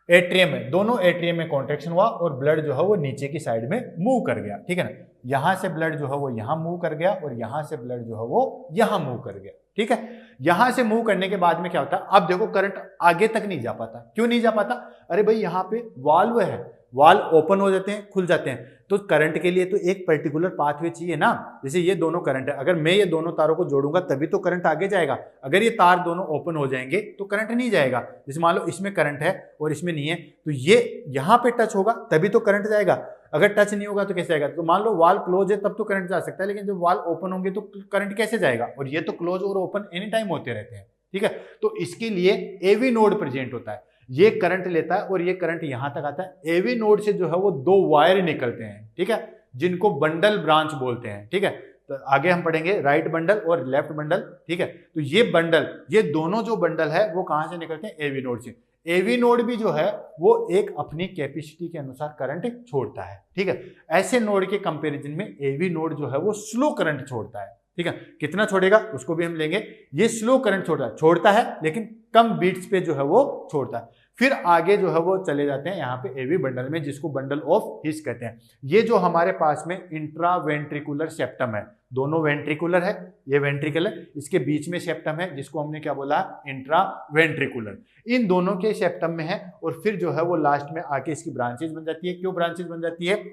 एट्रियम में, दोनों एट्रियम में कॉन्ट्रैक्शन हुआ और ब्लड जो है वो नीचे की साइड में मूव कर गया। ठीक है ना, यहां से ब्लड जो है वो यहां मूव कर गया और यहां से ब्लड जो है वो यहां मूव कर गया। ठीक है, यहां से मूव करने के बाद में क्या होता है, अब देखो करंट आगे तक नहीं जा पाता। क्यों नहीं जा पाता, अरे भाई यहां पे वाल्व है, वाल्व ओपन हो जाते हैं, खुल जाते हैं, तो करंट के लिए तो एक पर्टिकुलर पाथवे चाहिए ना। जैसे ये दोनों करंट है, अगर मैं ये दोनों तारों को जोड़ूंगा तभी तो करंट आगे जाएगा, अगर ये तार दोनों ओपन हो जाएंगे तो करंट नहीं जाएगा। जैसे मान लो इसमें करंट है और इसमें नहीं है, तो ये यहां पे टच होगा तभी तो करंट जाएगा, अगर टच नहीं होगा तो कैसे जाएगा। तो मान लो वाल क्लोज है तब तो करंट जा सकता है, लेकिन जब वाल ओपन होंगे तो करंट कैसे जाएगा, और ये तो क्लोज और ओपन एनी टाइम होते रहते हैं। ठीक है, तो इसके लिए एवी नोड प्रेजेंट होता है, ये करंट लेता है और ये करंट यहां तक आता है। एवी नोड से जो है वो दो वायर निकलते हैं, ठीक है, जिनको बंडल ब्रांच बोलते हैं। ठीक है, तो आगे हम पढ़ेंगे राइट बंडल और लेफ्ट बंडल। ठीक है, तो ये बंडल, ये दोनों जो बंडल है वो कहां से निकलते हैं, एवी नोड से। एवी नोड भी जो है वो एक अपनी कैपेसिटी के अनुसार करंट छोड़ता है। ठीक है, ऐसे नोड के कंपैरिजन में एवी नोड जो है वो स्लो करंट छोड़ता है। ठीक है, कितना छोड़ेगा उसको भी हम लेंगे, ये स्लो करंट छोड़ता है लेकिन कम बीट्स पे जो है वो छोड़ता है। फिर आगे जो है वो चले जाते हैं यहाँ पे एवी बंडल में, जिसको बंडल ऑफ हिस कहते हैं। ये जो हमारे पास में इंट्रावेंट्रिकुलर सेप्टम है, दोनों वेंट्रिकुलर है, ये वेंट्रिकल है, इसके बीच में सेप्टम है जिसको हमने क्या बोला, इंट्रावेंट्रिकुलर। इन दोनों के सेप्टम में है, और फिर जो है वो लास्ट में आके इसकी ब्रांचेज बन जाती है। क्यों ब्रांचेज बन जाती है,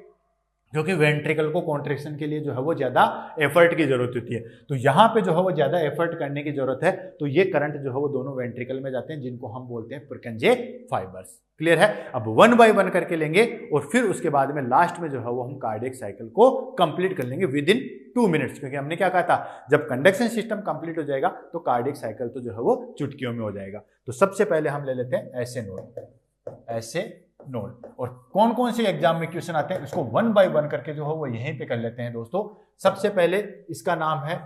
क्योंकि वेंट्रिकल को कॉन्ट्रैक्शन के लिए जो है वो ज्यादा एफर्ट की जरूरत होती है, तो यहाँ पे जो है वो ज्यादा एफर्ट करने की जरूरत है, तो ये करंट जो है वो दोनों वेंट्रिकल में जाते हैं, जिनको हम बोलते हैं पुरकंजे फाइबर्स। क्लियर है, अब वन बाय वन करके लेंगे और फिर उसके बाद में लास्ट में जो है वो हम कार्डियक साइकिल को कंप्लीट कर लेंगे विद इन 2 मिनट्स, क्योंकि हमने क्या कहा था, जब कंडक्शन सिस्टम कंप्लीट हो जाएगा तो कार्डियक साइकिल तो जो है वो चुटकियों में हो जाएगा। तो सबसे पहले हम ले लेते हैं ऐसे नोड, ऐसे नोड। और कौन कौन से एग्जाम में क्वेश्चन आते हैं इसको वन बाय वन करके जो है वो यहीं पे कर लेते हैं दोस्तों। सबसे पहले इसका नाम है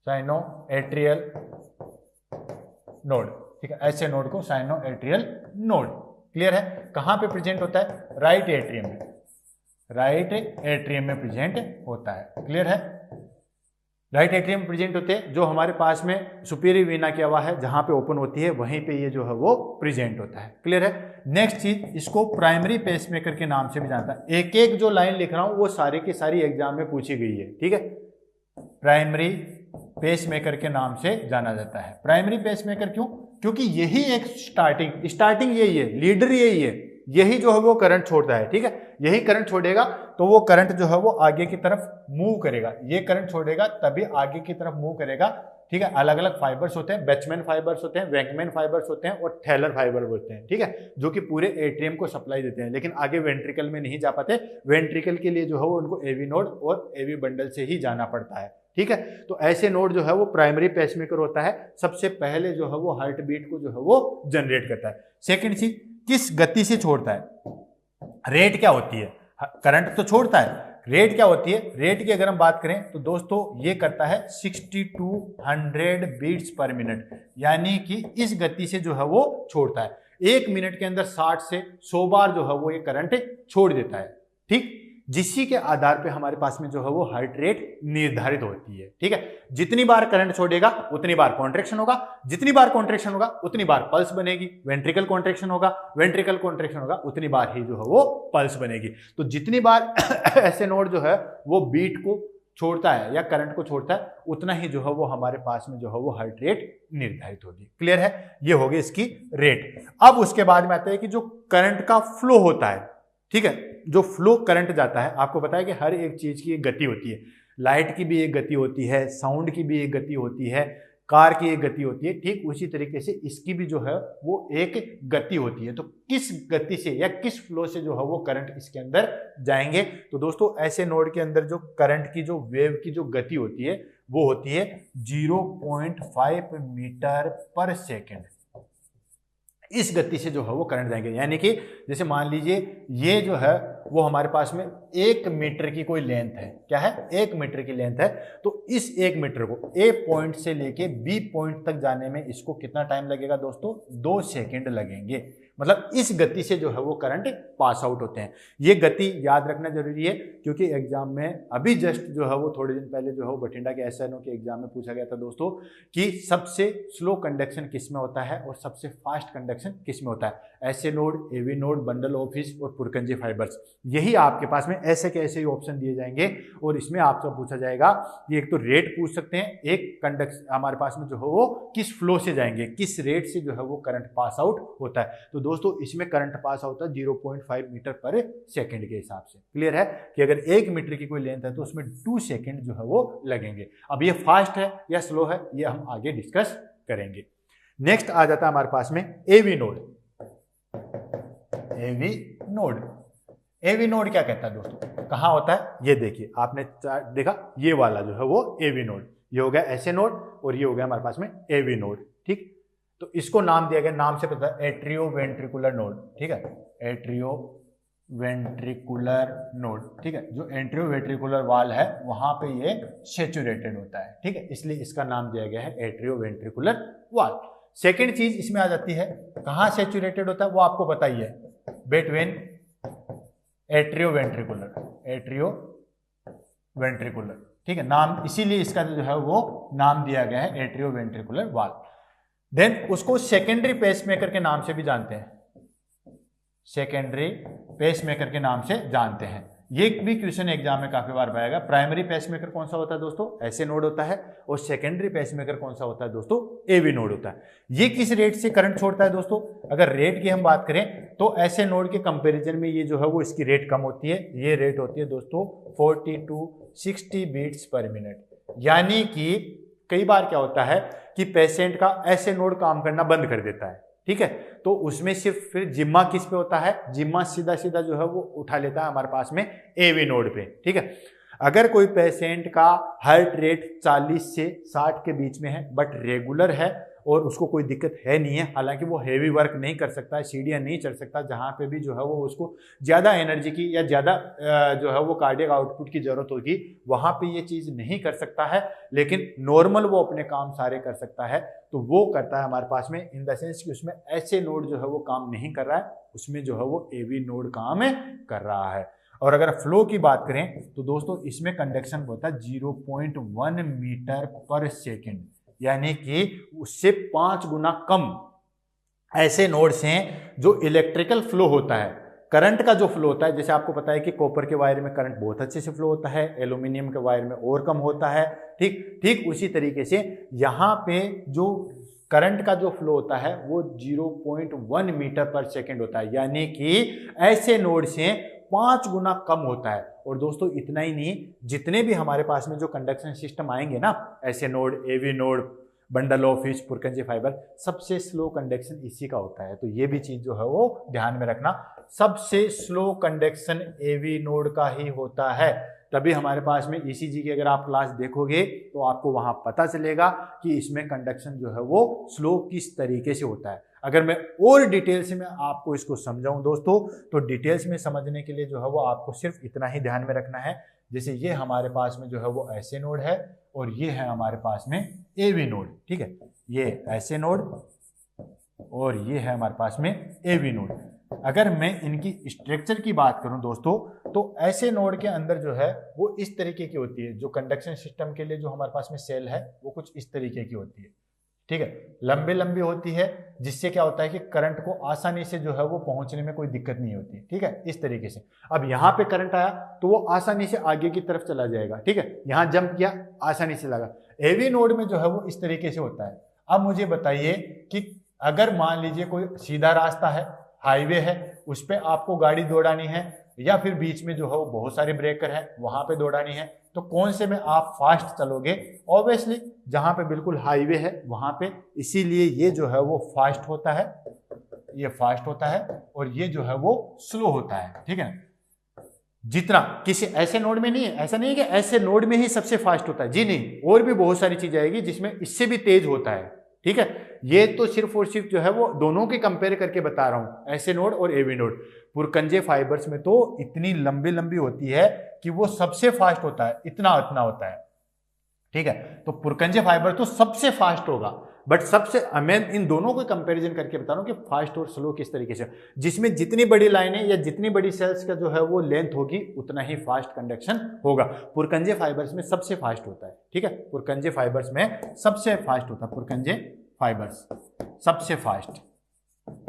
साइनोएट्रियल नोड, ठीक है, ऐसे नोड को साइनोएट्रियल नोड। क्लियर है? कहां पे प्रेजेंट होता है? राइट एट्रियम में, राइट एट्रियम में प्रेजेंट होता है। क्लियर है? राइट एट्रियम में प्रेजेंट होते हैं, जो हमारे पास में सुपीरियर वेना क्या हुआ है जहां पे ओपन होती है वहीं पे ये जो है वो प्रेजेंट होता है। क्लियर है? नेक्स्ट चीज, इसको प्राइमरी पेसमेकर के नाम से भी जानता है। एक एक जो लाइन लिख रहा हूं वो सारी की सारी एग्जाम में पूछी गई है, ठीक है। प्राइमरी पेसमेकर के नाम से जाना जाता है। प्राइमरी पेसमेकर क्यों? क्योंकि यही एक स्टार्टिंग यही है, लीडर यही है, यही जो है वो करंट छोड़ता है, ठीक है। यही करंट छोड़ेगा तो वो करंट जो है वो आगे की तरफ मूव करेगा, ये करंट छोड़ेगा तभी आगे की तरफ मूव करेगा, ठीक है। अलग अलग फाइबर्स होते हैं, बैचमैन फाइबर्स होते हैं, वैंकमैन फाइबर्स होते हैं और थैलर फाइबर होते हैं, ठीक है, जो कि पूरे एट्रियम को सप्लाई देते हैं, लेकिन आगे वेंट्रिकल में नहीं जा पाते। वेंट्रिकल के लिए जो है वो उनको एवी नोड और एवी बंडल से ही जाना पड़ता है, ठीक है। तो ऐसे नोड जो है वो प्राइमरी पेसमेकर होता है, सबसे पहले जो है वो हार्ट बीट को जो है वो जनरेट करता है। सेकेंड चीज, किस गति से छोड़ता है, रेट क्या होती है। करंट तो छोड़ता है, रेट क्या होती है? रेट की अगर हम बात करें तो दोस्तों ये करता है 6200 बीट्स पर मिनट, यानी कि इस गति से जो है वो छोड़ता है। 1 मिनट के अंदर 60 से 100 बार जो है वो ये करंट छोड़ देता है, ठीक। जिसी के आधार पे हमारे पास में जो है वो हार्ट रेट निर्धारित होती है, ठीक है। जितनी बार करंट छोड़ेगा उतनी बार कॉन्ट्रैक्शन होगा, जितनी बार कॉन्ट्रैक्शन होगा उतनी बार पल्स बनेगी, वेंट्रिकल कॉन्ट्रैक्शन होगा, वेंट्रिकल कॉन्ट्रैक्शन होगा उतनी बार ही जो है वो पल्स बनेगी। तो जितनी बार ऐसे नोड जो है वो बीट को छोड़ता है या करंट को छोड़ता है उतना ही जो है वो हमारे पास में जो है वो हार्ट रेट निर्धारित होगी। क्लियर है? ये होगी इसकी रेट। अब उसके बाद में आता है कि जो करंट का फ्लो होता है, ठीक है, जो फ्लो करंट जाता है, आपको पता है कि हर एक चीज की एक गति होती है, लाइट की भी एक गति होती है, साउंड की भी एक गति होती है, कार की एक गति होती है, ठीक उसी तरीके से इसकी भी जो है वो एक गति होती है। तो किस गति से या किस फ्लो से जो है वो करंट इसके अंदर जाएंगे, तो दोस्तों ऐसे नोड के अंदर जो करंट की जो वेव की जो गति होती है वो होती है 0.5 मीटर पर सेकेंड। इस गति से जो है वो करंट जाएंगे, यानी कि जैसे मान लीजिए ये जो है वो हमारे पास में 1 मीटर की कोई लेंथ है, क्या है? 1 मीटर की लेंथ है। तो इस 1 मीटर को ए पॉइंट से लेके बी पॉइंट तक जाने में इसको कितना टाइम लगेगा दोस्तों? 2 सेकेंड लगेंगे। मतलब इस गति से जो है वो करंट पास आउट होते हैं। ये गति याद रखना जरूरी है, क्योंकि एग्जाम में अभी जस्ट जो है वो थोड़े दिन पहले जो है वो बठिंडा के एसएनओ के एग्जाम में पूछा गया था दोस्तों कि सबसे स्लो कंडक्शन किस में होता है और सबसे फास्ट कंडक्शन किस में होता है। SA node, AV node, bundle of His और पुरकंजी फाइबर्स, यही आपके पास में ऐसे के ऐसे ही ऑप्शन दिए जाएंगे और इसमें आपसे पूछा जाएगा कि एक तो रेट पूछ सकते हैं, एक कंडक्शन हमारे पास में जो है वो किस फ्लो से जाएंगे, किस रेट से जो है वो करंट पास आउट होता है। तो दोस्तों इसमें करंट पास होता है 0.5 मीटर पर सेकंड के हिसाब से। क्लियर है कि अगर 1 मीटर की कोई लेंथ है तो उसमें 2 सेकंड जो है वो लगेंगे। अब ये फास्ट है या स्लो है ये हम आगे डिस्कस करेंगे। नेक्स्ट आ जाता है हमारे पास में AV node. AV node, AV node क्या कहता है दोस्तों, कहां होता है? ये देखिए, आपने देखा ये वाला जो है वो एवी नोड, ये हो गया ऐसे नोड और ये हो गया हमारे पास में एवी नोड, ठीक। तो इसको नाम दिया गया, नाम से पता है, एट्रियो वेंट्रिकुलर नोड, ठीक है, एट्रियो वेंट्रिकुलर नोड, ठीक है। जो एट्रियो वेंट्रिकुलर वाल है वहां पे ये सैचुरेटेड होता है, ठीक है, इसलिए इसका नाम दिया गया है एट्रियो वेंट्रिकुलर वाल। सेकेंड चीज इसमें आ जाती है, कहां सैचुरेटेड होता है वो आपको पता ही है, between atrio ventricular, atrio ventricular, ठीक है, नाम इसीलिए इसका जो है वो नाम दिया गया है एट्रियो वेंट्रिकुलर वाल। देन उसको सेकेंडरी पेसमेकर के नाम से भी जानते हैं, सेकेंडरी पेसमेकर के नाम से जानते हैं। ये भी क्वेश्चन एग्जाम में काफी बार आएगा। प्राइमरी पेसमेकर कौन सा होता है दोस्तों? ऐसे नोड होता है। और सेकेंडरी पेसमेकर कौन सा होता है दोस्तों? एवी नोड होता है। ये किस रेट से करंट छोड़ता है दोस्तों? अगर रेट की हम बात करें तो ऐसे नोड के कंपैरिजन में ये जो है वो इसकी रेट कम होती है। ये रेट होती है दोस्तों 40 to 60 बीट्स पर मिनट। यानी कि कई बार क्या होता है कि पेशेंट का ऐसे नोड काम करना बंद कर देता है, ठीक है, तो उसमें सिर्फ फिर जिम्मा किस पे होता है? जिम्मा सीधा सीधा जो है वो उठा लेता है हमारे पास में एवी नोड पे, ठीक है। अगर कोई पेशेंट का हार्ट रेट 40 से 60 के बीच में है बट रेगुलर है और उसको कोई दिक्कत है नहीं है, हालांकि वो हैवी वर्क नहीं कर सकता है, सीढ़ियाँ नहीं चढ़ सकता, जहाँ पे भी जो है वो उसको ज़्यादा एनर्जी की या ज़्यादा जो है वो कार्डियक आउटपुट की ज़रूरत होगी, वहाँ पे ये चीज़ नहीं कर सकता है, लेकिन नॉर्मल वो अपने काम सारे कर सकता है। तो वो करता है हमारे पास में, इन द सेंस कि उसमें ऐसे नोड जो है वो काम नहीं कर रहा है, उसमें जो है वो एवी नोड काम कर रहा है। और अगर फ्लो की बात करें तो दोस्तों इसमें कंडक्शन होता है 0.1 मीटर पर सेकेंड, यानी कि उससे 5 गुना कम ऐसे नोड्स हैं जो इलेक्ट्रिकल फ्लो होता है, करंट का जो फ्लो होता है। जैसे आपको पता है कि कॉपर के वायर में करंट बहुत अच्छे से फ्लो होता है, एल्यूमिनियम के वायर में और कम होता है, ठीक उसी तरीके से यहाँ पे जो करंट का जो फ्लो होता है वो 0.1 मीटर पर सेकेंड होता है, यानी कि ऐसे नोड से 5 गुना कम होता है। और दोस्तों इतना ही नहीं, जितने भी हमारे पास में जो कंडक्शन सिस्टम आएंगे ना, ऐसे node, AV node, bundle of His, Purkinje fibre, सबसे स्लो कंडक्शन इसी का होता है। तो ये भी चीज जो है वो ध्यान में रखना, सबसे स्लो कंडक्शन एवी नोड का ही होता है। तभी हमारे पास में ईसीजी की अगर आप क्लास देखोगे तो आपको वहां पता चलेगा कि इसमें कंडक्शन जो है वो स्लो किस तरीके से होता है। अगर मैं और डिटेल्स में आपको इसको समझाऊं दोस्तों, तो डिटेल्स में समझने के लिए जो है वो आपको सिर्फ इतना ही ध्यान में रखना है, जैसे ये हमारे पास में जो है वो ऐसे नोड है और ये है हमारे पास में एवी नोड, ठीक है, ये ऐसे नोड और ये है हमारे पास में एवी नोड। अगर मैं इनकी स्ट्रक्चर की बात करूं दोस्तों, तो ऐसे नोड के अंदर जो है वो इस तरीके की होती है, जो कंडक्शन सिस्टम के लिए जो हमारे पास में सेल है वो कुछ इस तरीके की होती है, ठीक है, लंबी लंबी होती है, जिससे क्या होता है कि करंट को आसानी से जो है वो पहुंचने में कोई दिक्कत नहीं होती, ठीक है, इस तरीके से। अब यहाँ पे करंट आया तो वो आसानी से आगे की तरफ चला जाएगा, ठीक है, यहाँ जंप किया आसानी से लगा। एवी नोड में जो है वो इस तरीके से होता है। अब मुझे बताइए कि अगर मान लीजिए कोई सीधा रास्ता है, हाईवे है, उस पर आपको गाड़ी दौड़ानी है, या फिर बीच में जो है वो बहुत सारे ब्रेकर है वहां पे दौड़ानी है, तो कौन से में आप फास्ट चलोगे? ऑब्वियसली जहां पे बिल्कुल हाईवे है वहां पे, इसीलिए ये जो है वो फास्ट होता है, ये फास्ट होता है, और ये जो है वो स्लो होता है, ठीक है। जितना किसी ऐसे नोड में नहीं है, ऐसा नहीं है कि ऐसे नोड में ही सबसे फास्ट होता है, जी नहीं, और भी बहुत सारी चीजें आएगी जिसमें इससे भी तेज होता है, ठीक है। ये तो सिर्फ और सिर्फ जो है वो दोनों के कंपेयर करके बता रहा हूं, ऐसे नोड और एवी नोड। पुरकंजे फाइबर्स में तो इतनी लंबी लंबी होती है कि वो सबसे फास्ट होता है, इतना इतना होता है, ठीक है। तो पुरकंजे फाइबर तो सबसे फास्ट होगा, बट सबसे मैं इन दोनों को कंपैरिजन करके बता रहा हूं कि फास्ट और स्लो किस तरीके से, जिसमें जितनी बड़ी लाइनें या जितनी बड़ी सेल्स का जो है वो लेंथ होगी उतना ही फास्ट कंडक्शन होगा। पुरकंजे फाइबर्स में सबसे फास्ट होता है, ठीक है, पुरकंजे फाइबर्स में सबसे फास्ट होता है, पुरकंजे फाइबर्स सबसे फास्ट,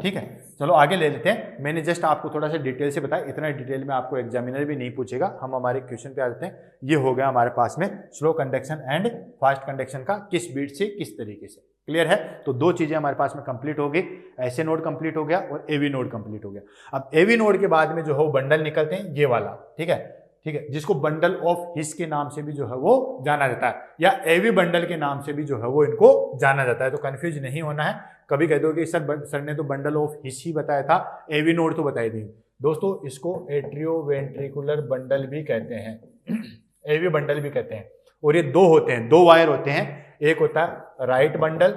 ठीक है। चलो आगे ले लेते हैं। मैंने जस्ट आपको थोड़ा सा डिटेल से बताया, इतना डिटेल में आपको एग्जामिनर भी नहीं पूछेगा। हम हमारे क्वेश्चन पे आ जाते हैं। ये हो गया हमारे पास में slow conduction and fast conduction का किस बीट से किस तरीके से, क्लियर है। तो दो चीजें हमारे पास में कंप्लीट हो गई, ऐसे नोड कंप्लीट हो गया और एवी नोड कंप्लीट हो गया। अब एवी नोड के बाद में जो है वो बंडल निकलते हैं, ये वाला, ठीक है, ठीक है, जिसको बंडल ऑफ हिस के नाम से भी जो है वो जाना जाता है, या एवी बंडल के नाम से भी जो है वो इनको जाना जाता है। तो कंफ्यूज नहीं होना है, कभी कह दो कि सर ने तो बंडल ऑफ हिस ही बताया था, एवी नोड तो बताई दी। दोस्तों इसको एट्रियोवेंट्रिकुलर बंडल भी कहते हैं, एवी बंडल भी कहते हैं। और ये दो होते हैं, दो वायर होते हैं, एक होता है राइट बंडल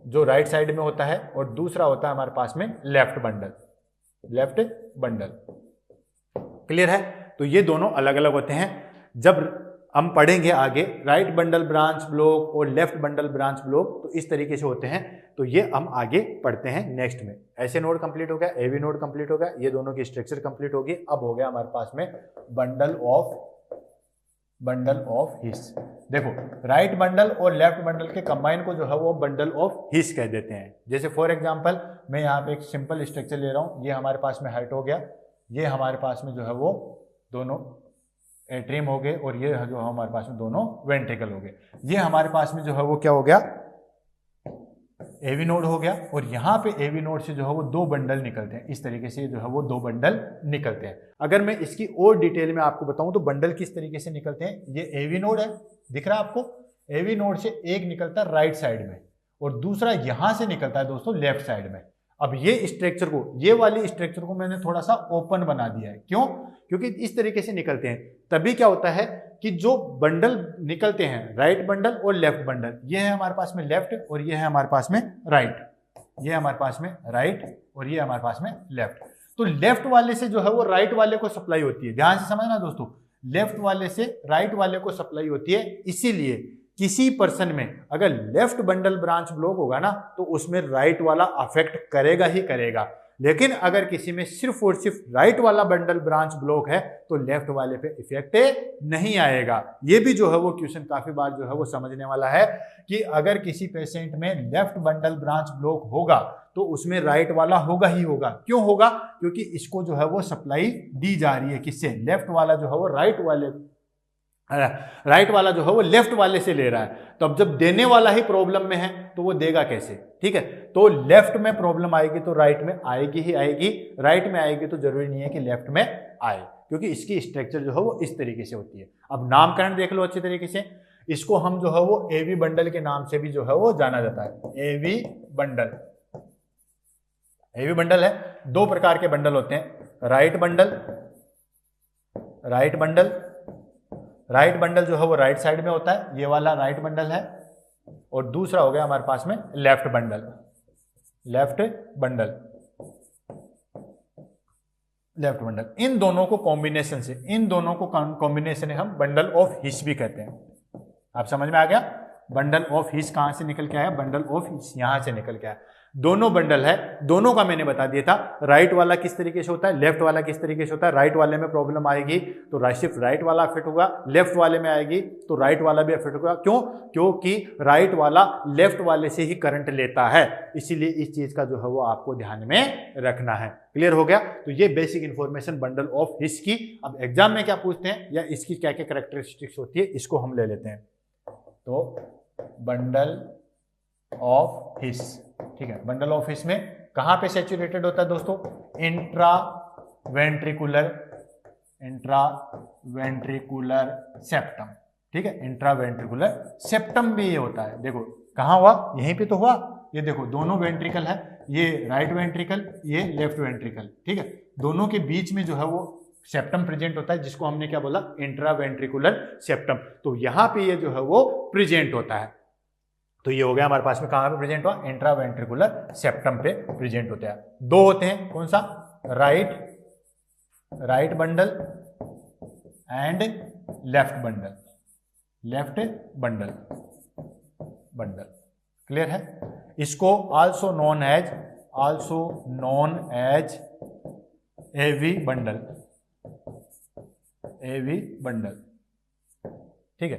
जो राइट साइड में होता है, और दूसरा होता है हमारे पास में left bundle, left bundle, clear है। तो ये दोनों अलग अलग होते हैं। जब हम पढ़ेंगे आगे राइट बंडल ब्रांच ब्लॉक और लेफ्ट बंडल ब्रांच ब्लॉक, तो इस तरीके से होते हैं। तो ये हम आगे पढ़ते हैं नेक्स्ट में। ऐसे नोड कंप्लीट हो गया, एवी नोड कंप्लीट हो गया, ये दोनों की स्ट्रक्चर कंप्लीट होगी। अब हो गया हमारे पास में बंडल ऑफ हिस। देखो राइट बंडल और लेफ्ट बंडल के कंबाइन को जो है वो बंडल ऑफ हिस कह देते हैं। जैसे फॉर एग्जांपल मैं यहाँ पे एक सिंपल स्ट्रक्चर ले रहा हूँ, ये हमारे पास में हार्ट हो गया, ये हमारे पास में जो है वो दोनों एट्रियम हो गए, और ये जो है हमारे पास में दोनों वेंट्रिकल हो गए। ये हमारे पास में जो है वो क्या हो गया, एवी नोड हो गया। और यहाँ पे एवी नोड से जो है वो दो बंडल निकलते हैं, इस तरीके से जो है वो दो बंडल निकलते हैं। अगर मैं इसकी और डिटेल में आपको बताऊं तो बंडल किस तरीके से निकलते हैं, ये एवी नोड है, दिख रहा है आपको, एवी नोड से एक निकलता है राइट साइड में और दूसरा यहां से निकलता है दोस्तों लेफ्ट साइड में। अब ये स्ट्रक्चर को, ये वाली स्ट्रक्चर को मैंने थोड़ा सा ओपन बना दिया है। क्यों? क्योंकि इस तरीके से निकलते हैं, तभी क्या होता है कि जो बंडल निकलते हैं, राइट बंडल और लेफ्ट बंडल, ये है हमारे पास में लेफ्ट और ये है हमारे पास में राइट, ये हमारे पास में राइट और ये हमारे पास में लेफ्ट। तो लेफ्ट वाले से जो है वो राइट वाले को सप्लाई होती है। ध्यान से समझना दोस्तों, लेफ्ट वाले से राइट वाले को सप्लाई होती है। इसीलिए किसी पर्सन में अगर लेफ्ट बंडल ब्रांच ब्लॉक होगा ना तो उसमें राइट वाला अफेक्ट करेगा ही करेगा। लेकिन अगर किसी में सिर्फ और सिर्फ राइट वाला बंडल ब्रांच ब्लॉक है तो लेफ्ट वाले पे इफेक्ट नहीं आएगा। ये भी जो है वो क्वेश्चन काफी बार जो है वो समझने वाला है कि अगर किसी पेशेंट में लेफ्ट बंडल ब्रांच ब्लॉक होगा तो उसमें राइट वाला होगा ही होगा। क्यों होगा? क्योंकि इसको जो है वो सप्लाई दी जा रही है किससे? लेफ्ट वाला जो है वो राइट वाला जो है वो लेफ्ट वाले से ले रहा है। तो अब जब देने वाला ही प्रॉब्लम में है तो वो देगा कैसे? ठीक है, तो लेफ्ट में प्रॉब्लम आएगी तो राइट में आएगी ही आएगी, राइट में आएगी तो जरूरी नहीं है कि लेफ्ट में आए, क्योंकि इसकी स्ट्रक्चर जो है वो इस तरीके से होती है। अब नामकरण देख लो अच्छे तरीके से, इसको हम जो है वो एवी बंडल के नाम से भी जो है वो जाना जाता है। एवी बंडल, एवी बंडल है, दो प्रकार के बंडल होते हैं, right bundle, right bundle, right bundle जो है वो राइट साइड में होता है, ये वाला राइट बंडल है, और दूसरा हो गया हमारे पास में left bundle, left bundle, left bundle. इन दोनों को कॉम्बिनेशन से, इन दोनों को कॉम्बिनेशन हम बंडल ऑफ हिस भी कहते हैं। आप समझ में आ गया? बंडल ऑफ हिस कहां से निकल के आया? बंडल ऑफ हिस यहां से निकल के आया। दोनों बंडल है, दोनों का मैंने बता दिया था। राइट वाला किस तरीके से होता है, लेफ्ट वाला किस तरीके से होता है। राइट वाले में प्रॉब्लम आएगी तो सिर्फ राइट वाला अफेक्ट होगा, लेफ्ट वाले में आएगी तो राइट वाला भी अफेक्ट होगा। क्यों? क्योंकि राइट वाला लेफ्ट वाले से ही करंट लेता है, इसीलिए इस चीज का जो है वो आपको ध्यान में रखना है। क्लियर हो गया? तो ये बेसिक इंफॉर्मेशन बंडल ऑफ हिस की। अब एग्जाम में क्या पूछते हैं या इसकी क्या क्या कैरेक्टरिस्टिक्स होती है, इसको हम ले लेते हैं। तो बंडल ऑफ हिस, ठीक है, बंडल ऑफ हिस में कहां पे सैचुरेटेड होता है दोस्तों? इंट्रावेंट्रिकुलर, इंट्रावेंट्रिकुलर सेप्टम, ठीक है, इंट्रावेंट्रिकुलर सेप्टम भी ये होता है। देखो कहां हुआ? यहीं पे तो हुआ। ये देखो दोनों वेंट्रिकल है, ये राइट वेंट्रिकल, ये लेफ्ट वेंट्रिकल, ठीक है, दोनों के बीच में जो है वो सेप्टम प्रेजेंट होता है, जिसको हमने क्या बोला? Intraventricular septum. तो यहां पे ये जो है वो प्रेजेंट होता है। तो ये हो गया हमारे पास में कहां पे प्रेजेंट हुआ? इंट्रावेंट्रिकुलर सेप्टम पे प्रेजेंट होता है। दो होते हैं, कौन सा? Right bundle and left bundle, left bundle, bundle. Clear है? इसको also known as AV bundle, AV bundle, ठीक है,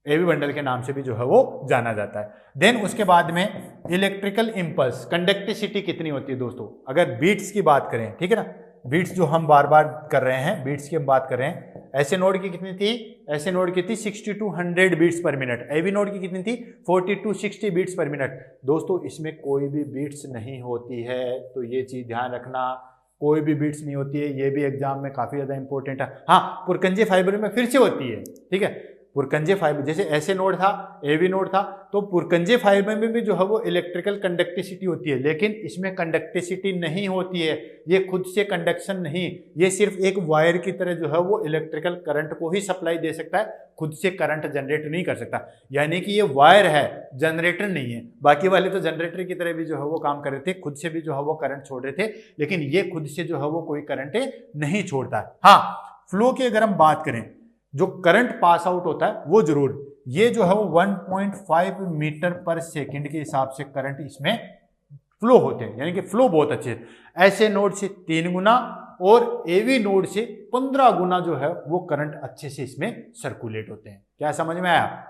एवी बंडल के नाम से भी जो है वो जाना जाता है। देन उसके बाद में इलेक्ट्रिकल इंपल्स, कंडक्टिविटी कितनी होती है दोस्तों? अगर बीट्स की बात करें, ठीक है ना, बीट्स जो हम बार बार कर रहे हैं, बीट्स की हम बात कर रहे हैं। ऐसे नोड की कितनी थी? ऐसे नोड की थी 60 to 100 beats per minute. AV node की कितनी थी? 40 to 60 बीट्स पर मिनट। दोस्तों इसमें कोई भी बीट्स नहीं होती है, तो ये चीज ध्यान रखना, कोई भी बीट्स नहीं होती है। ये भी एग्जाम में काफी ज्यादा इंपॉर्टेंट है। हाँ, पुरकंजे फाइबर में फिर से होती है, ठीक है, पुरकंजे फाइबर, जैसे ऐसे नोड था, एवी नोड था, तो पुरकंजे फाइबर में भी जो है वो इलेक्ट्रिकल कंडक्टिविटी होती है, लेकिन इसमें कंडक्टिविटी नहीं होती है। ये खुद से कंडक्शन नहीं, ये सिर्फ एक वायर की तरह जो है वो इलेक्ट्रिकल करंट को ही सप्लाई दे सकता है, खुद से करंट जनरेट नहीं कर सकता। यानी कि ये वायर है, जनरेटर नहीं है। बाकी वाले तो जनरेटर की तरह भी जो है वो काम कर रहे थे, खुद से भी जो है वो करंट छोड़ रहे थे, लेकिन ये खुद से जो है वो कोई करंट नहीं छोड़ता है। हाँ, फ्लो की अगर हम बात करें, जो करंट पास आउट होता है वो जरूर, ये जो है वो 1.5 मीटर पर सेकंड के हिसाब से करंट इसमें फ्लो होते हैं, यानी कि फ्लो बहुत अच्छे। ऐसे नोड से 3 गुना और एवी नोड से 15 गुना जो है वो करंट अच्छे से इसमें सर्कुलेट होते हैं। क्या समझ में आया?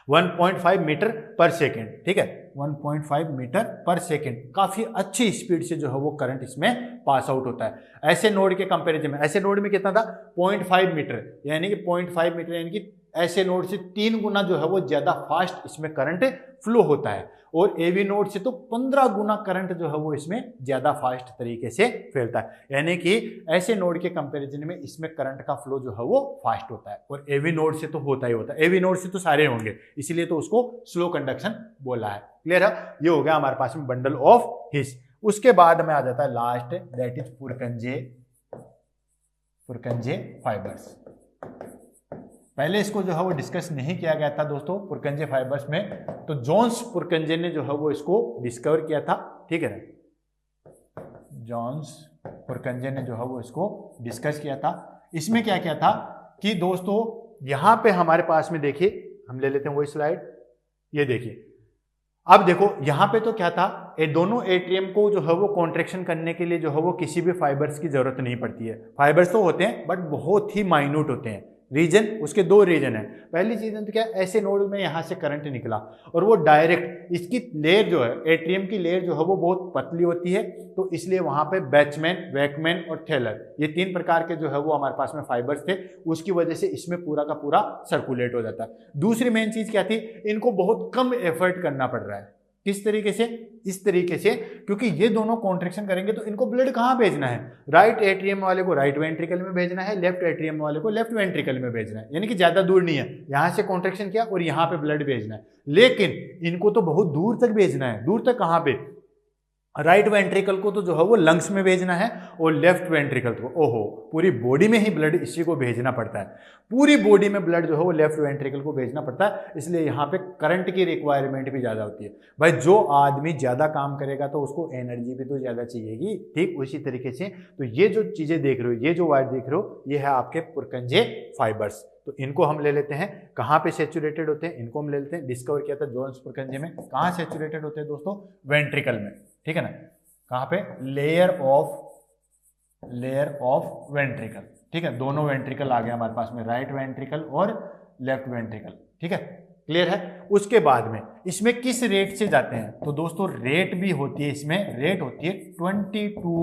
1.5 मीटर पर सेकेंड, ठीक है, 1.5 मीटर पर सेकेंड, काफी अच्छी स्पीड से जो है वो करंट इसमें पास आउट होता है। ऐसे नोड के कंपैरिजन में, ऐसे नोड में कितना था? 0.5 मीटर, यानी कि 0.5 मीटर यानी कि ऐसे नोड से 3 गुना जो है वो ज्यादा फास्ट इसमें करंट फ्लो होता है, और एवी नोड से तो 15 गुना करंट जो है वो इसमें ज्यादा फास्ट तरीके से फैलता है। यानी कि ऐसे नोड के कंपैरिजन में इसमें करंट का फ्लो जो है वो फास्ट होता है, और एवी नोड से तो होता ही होता है, एवी नोड से तो सारे होंगे, इसीलिए तो उसको स्लो कंडक्शन बोला है। क्लियर है? ये हो गया हमारे पास में बंडल ऑफ हिस। उसके बाद में आ जाता है लास्ट, दैट इज पुरकंजे फाइबर्स। पहले इसको जो है वो डिस्कस नहीं किया गया था दोस्तों पुरकंजे फाइबर्स में, तो जोन्स पुरकंजे ने जो है वो इसको डिस्कवर किया था। ठीक है ना, जोन्स पुरकंजे ने जो है वो इसको डिस्कस किया था। इसमें क्या किया था कि दोस्तों यहां पे हमारे पास में देखिए, हम ले लेते हैं वही स्लाइड, ये देखिए। अब देखो यहां पे तो क्या था, ये दोनों एट्रियम को जो है वो कॉन्ट्रैक्शन करने के लिए जो है वो किसी भी फाइबर्स की जरूरत नहीं पड़ती है। फाइबर्स तो होते हैं बट बहुत ही माइन्यूट होते हैं। रीजन, उसके दो रीजन है। पहली चीज तो क्या, ऐसे नोड में यहां से करंट निकला और वो डायरेक्ट, इसकी लेयर जो है एट्रियम की लेयर जो है वो बहुत पतली होती है, तो इसलिए वहां पे बैचमैन, वैकमैन और थेलर, ये 3 प्रकार के जो है वो हमारे पास में फाइबर्स थे, उसकी वजह से इसमें पूरा का पूरा सर्कुलेट हो जाता है। दूसरी मेन चीज क्या थी, इनको बहुत कम एफर्ट करना पड़ रहा है। किस तरीके से? इस तरीके से, क्योंकि ये दोनों कॉन्ट्रैक्शन करेंगे तो इनको ब्लड कहाँ भेजना है, राइट एट्रियम वाले को राइट वेंट्रिकल में भेजना है, लेफ्ट एट्रियम वाले को लेफ्ट वेंट्रिकल में भेजना है, यानी कि ज्यादा दूर नहीं है, यहां से कॉन्ट्रैक्शन किया और यहां पे ब्लड भेजना है। लेकिन इनको तो बहुत दूर तक भेजना है। दूर तक कहां पे? राइट वेंट्रिकल को तो जो है वो लंग्स में भेजना है, और लेफ्ट वेंट्रिकल को, ओहो, पूरी बॉडी में ही ब्लड इसी को भेजना पड़ता है। पूरी बॉडी में ब्लड जो है वो लेफ्ट वेंट्रिकल को भेजना पड़ता है, इसलिए यहाँ पे करंट की रिक्वायरमेंट भी ज़्यादा होती है। भाई जो आदमी ज़्यादा काम करेगा तो उसको एनर्जी भी तो ज़्यादा चाहिएगी। ठीक उसी तरीके से तो ये जो चीज़ें देख रहे हो, ये जो वायर देख रहे हो, ये है आपके पुरकंजे फाइबर्स। तो इनको हम ले लेते हैं, कहाँ पे सेचुरेटेड होते हैं, इनको हम ले लेते हैं। डिस्कवर किया था जोन्स पुरकंजे में। कहाँ सेचुरेटेड होते हैं दोस्तों? वेंट्रिकल में। ठीक है ना, कहाँ पे? Layer of ventricle. ठीक है, दोनों वेंट्रिकल आ गया हमारे पास में, राइट वेंट्रिकल और लेफ्ट वेंट्रिकल। ठीक है, क्लियर है? उसके बाद में इसमें किस रेट से जाते हैं, तो दोस्तों रेट भी होती है, इसमें रेट होती है 20 to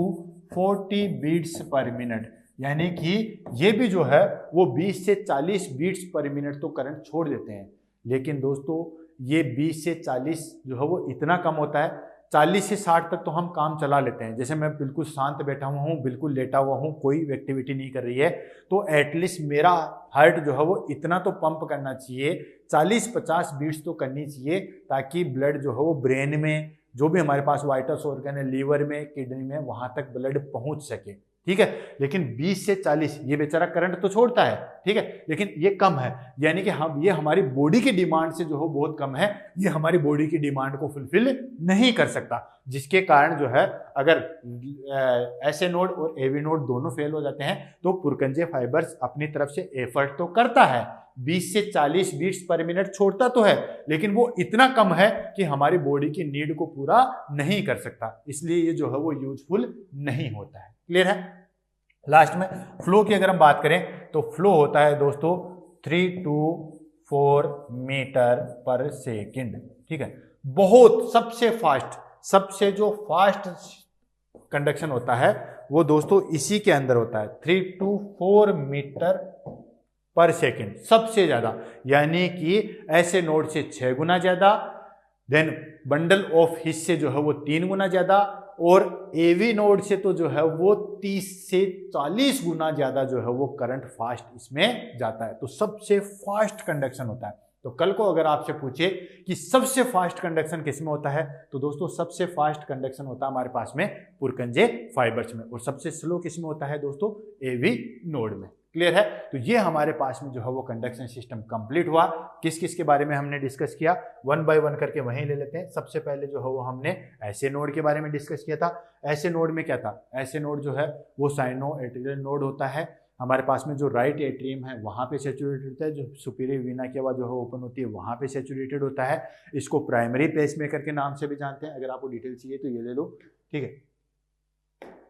40 बीट्स पर मिनट, यानी कि ये भी जो है वो 20 से 40 बीट्स पर मिनट तो करंट छोड़ देते हैं। लेकिन दोस्तों ये 20 से 40 जो है वो इतना कम होता है, 40 से 60 तक तो हम काम चला लेते हैं। जैसे मैं बिल्कुल शांत बैठा हुआ हूँ, बिल्कुल लेटा हुआ हूँ, कोई एक्टिविटी नहीं कर रही है, तो एटलीस्ट मेरा हार्ट जो है वो इतना तो पंप करना चाहिए, 40-50 बीट्स तो करनी चाहिए, ताकि ब्लड जो है वो ब्रेन में, जो भी हमारे पास वाइटल्स ऑर्गन है, लीवर में, किडनी में, वहां तक ब्लड पहुंच सके। ठीक है, लेकिन 20 से 40 ये बेचारा करंट तो छोड़ता है, ठीक है, लेकिन ये कम है, यानी कि हम, ये हमारी बॉडी की डिमांड से जो है बहुत कम है, ये हमारी बॉडी की डिमांड को फुलफिल नहीं कर सकता, जिसके कारण जो है अगर ऐसे नोड और एवी नोड दोनों फेल हो जाते हैं तो पुरकंजे फाइबर्स अपनी तरफ से एफर्ट तो करता है, 20 से 40 बीट्स पर मिनट छोड़ता तो है, लेकिन वो इतना कम है कि हमारी बॉडी की नीड को पूरा नहीं कर सकता, इसलिए ये जो है वो यूजफुल नहीं होता है। क्लियर है? लास्ट में फ्लो की अगर हम बात करें तो फ्लो होता है दोस्तों 3 to 4 मीटर पर सेकेंड। ठीक है, बहुत सबसे जो फास्ट कंडक्शन होता है वो दोस्तों इसी के अंदर होता है, 3 to 4 मीटर पर सेकेंड, सबसे ज्यादा, यानी कि ऐसे नोड से 6 गुना ज्यादा, देन बंडल ऑफ हिस से जो है वो 3 गुना ज्यादा, और एवी नोड से तो जो है वो 30 से 40 गुना ज्यादा जो है वो करंट फास्ट इसमें जाता है। तो सबसे फास्ट कंडक्शन होता है। तो कल को अगर आपसे पूछे कि सबसे फास्ट कंडक्शन किस में होता है, तो दोस्तों सबसे फास्ट कंडक्शन होता है हमारे पास में पुरकंजे फाइबर्स में, और सबसे स्लो किस में होता है दोस्तों? एवी नोड में। क्लियर है? तो ये हमारे पास में जो है वो कंडक्शन सिस्टम कंप्लीट हुआ। किस किस के बारे में हमने डिस्कस किया, 1 by 1 करके वहीं ले लेते हैं। सबसे पहले जो है वो हमने ऐसे नोड के बारे में डिस्कस किया था। ऐसे नोड में क्या था? ऐसे नोड जो है वो साइनो एट्रियल नोड होता है। हमारे पास में जो राइट एट्रियम है वहाँ पे सेचुरेटेड होता है, जो सुपीरियर वीना के बाद जो है ओपन होती है वहाँ पे सेचुरेटेड होता है। इसको प्राइमरी पेसमेकर के नाम से भी जानते हैं, अगर आपको डिटेल चाहिए तो ये ले लो। ठीक है,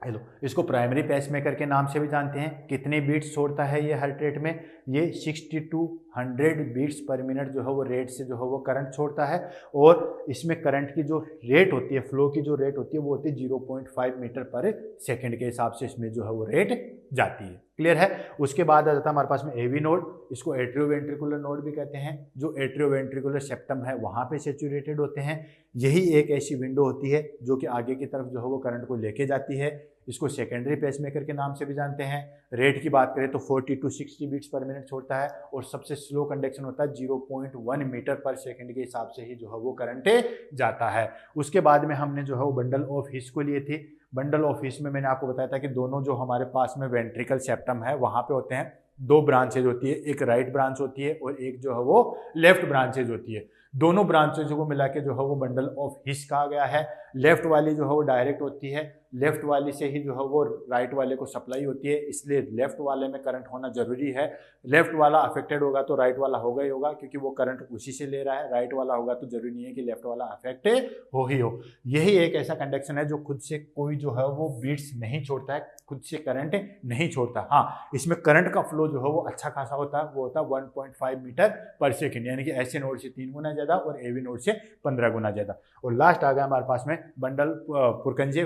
हेलो, इसको प्राइमरी पेसमेकर के नाम से भी जानते हैं। कितने बीट्स छोड़ता है ये हार्ट रेट में? ये 60 to 100 बीट्स पर मिनट जो है वो रेट से जो है वो करंट छोड़ता है, और इसमें करंट की जो रेट होती है, फ्लो की जो रेट होती है वो होती है 0.5 मीटर पर सेकेंड के हिसाब से इसमें जो है वो रेट जाती है। क्लियर है। उसके बाद आ जाता है हमारे पास में एवी नोड, इसको एट्रियोवेंट्रिकुलर नोड भी कहते हैं, जो एट्रियोवेंट्रिकुलर सेप्टम है वहाँ पे सैचुरेटेड होते हैं। यही एक ऐसी विंडो होती है जो कि आगे की तरफ जो है वो करंट को लेके जाती है। इसको सेकेंडरी पेसमेकर के नाम से भी जानते हैं। रेट की बात करें तो 40 to 60 बीट्स पर मिनट छोड़ता है और सबसे स्लो कंडक्शन होता है 0.1 मीटर पर सेकंड के हिसाब से ही जो है वो करंट जाता है। उसके बाद में हमने जो है वो बंडल ऑफ हिस को लिए थे। बंडल ऑफ हिस में मैंने आपको बताया था कि दोनों जो हमारे पास में वेंट्रिकल सेप्टम है वहाँ पे होते हैं, दो ब्रांचेज होती है, एक राइट ब्रांच होती है और एक जो है वो लेफ्ट ब्रांचेज होती है। दोनों ब्रांचेज को मिला के जो है वो बंडल ऑफ हिस कहा गया है। लेफ्ट वाली जो है वो डायरेक्ट होती है, लेफ्ट वाली से ही जो है वो राइट वाले को सप्लाई होती है, इसलिए लेफ्ट वाले में करंट होना जरूरी है। लेफ्ट वाला अफेक्टेड होगा तो राइट वाला होगा ही होगा, क्योंकि वो करंट उसी से ले रहा है। राइट वाला होगा तो जरूरी नहीं है कि लेफ्ट वाला अफेक्ट हो ही हो। यही एक ऐसा कंडक्शन है जो खुद से कोई जो है वो बीट्स नहीं छोड़ता है, खुद से करंट नहीं छोड़ता। हाँ, इसमें करंट का फ्लो जो है वो अच्छा खासा होता है, वो होता है 1.5 मीटर पर सेकेंड, यानी कि ऐसे नोड से 3 गुना ज्यादा और एवी नोड से 15 गुना ज्यादा। और लास्ट आ गया हमारे पास में बंडल पुरकंजे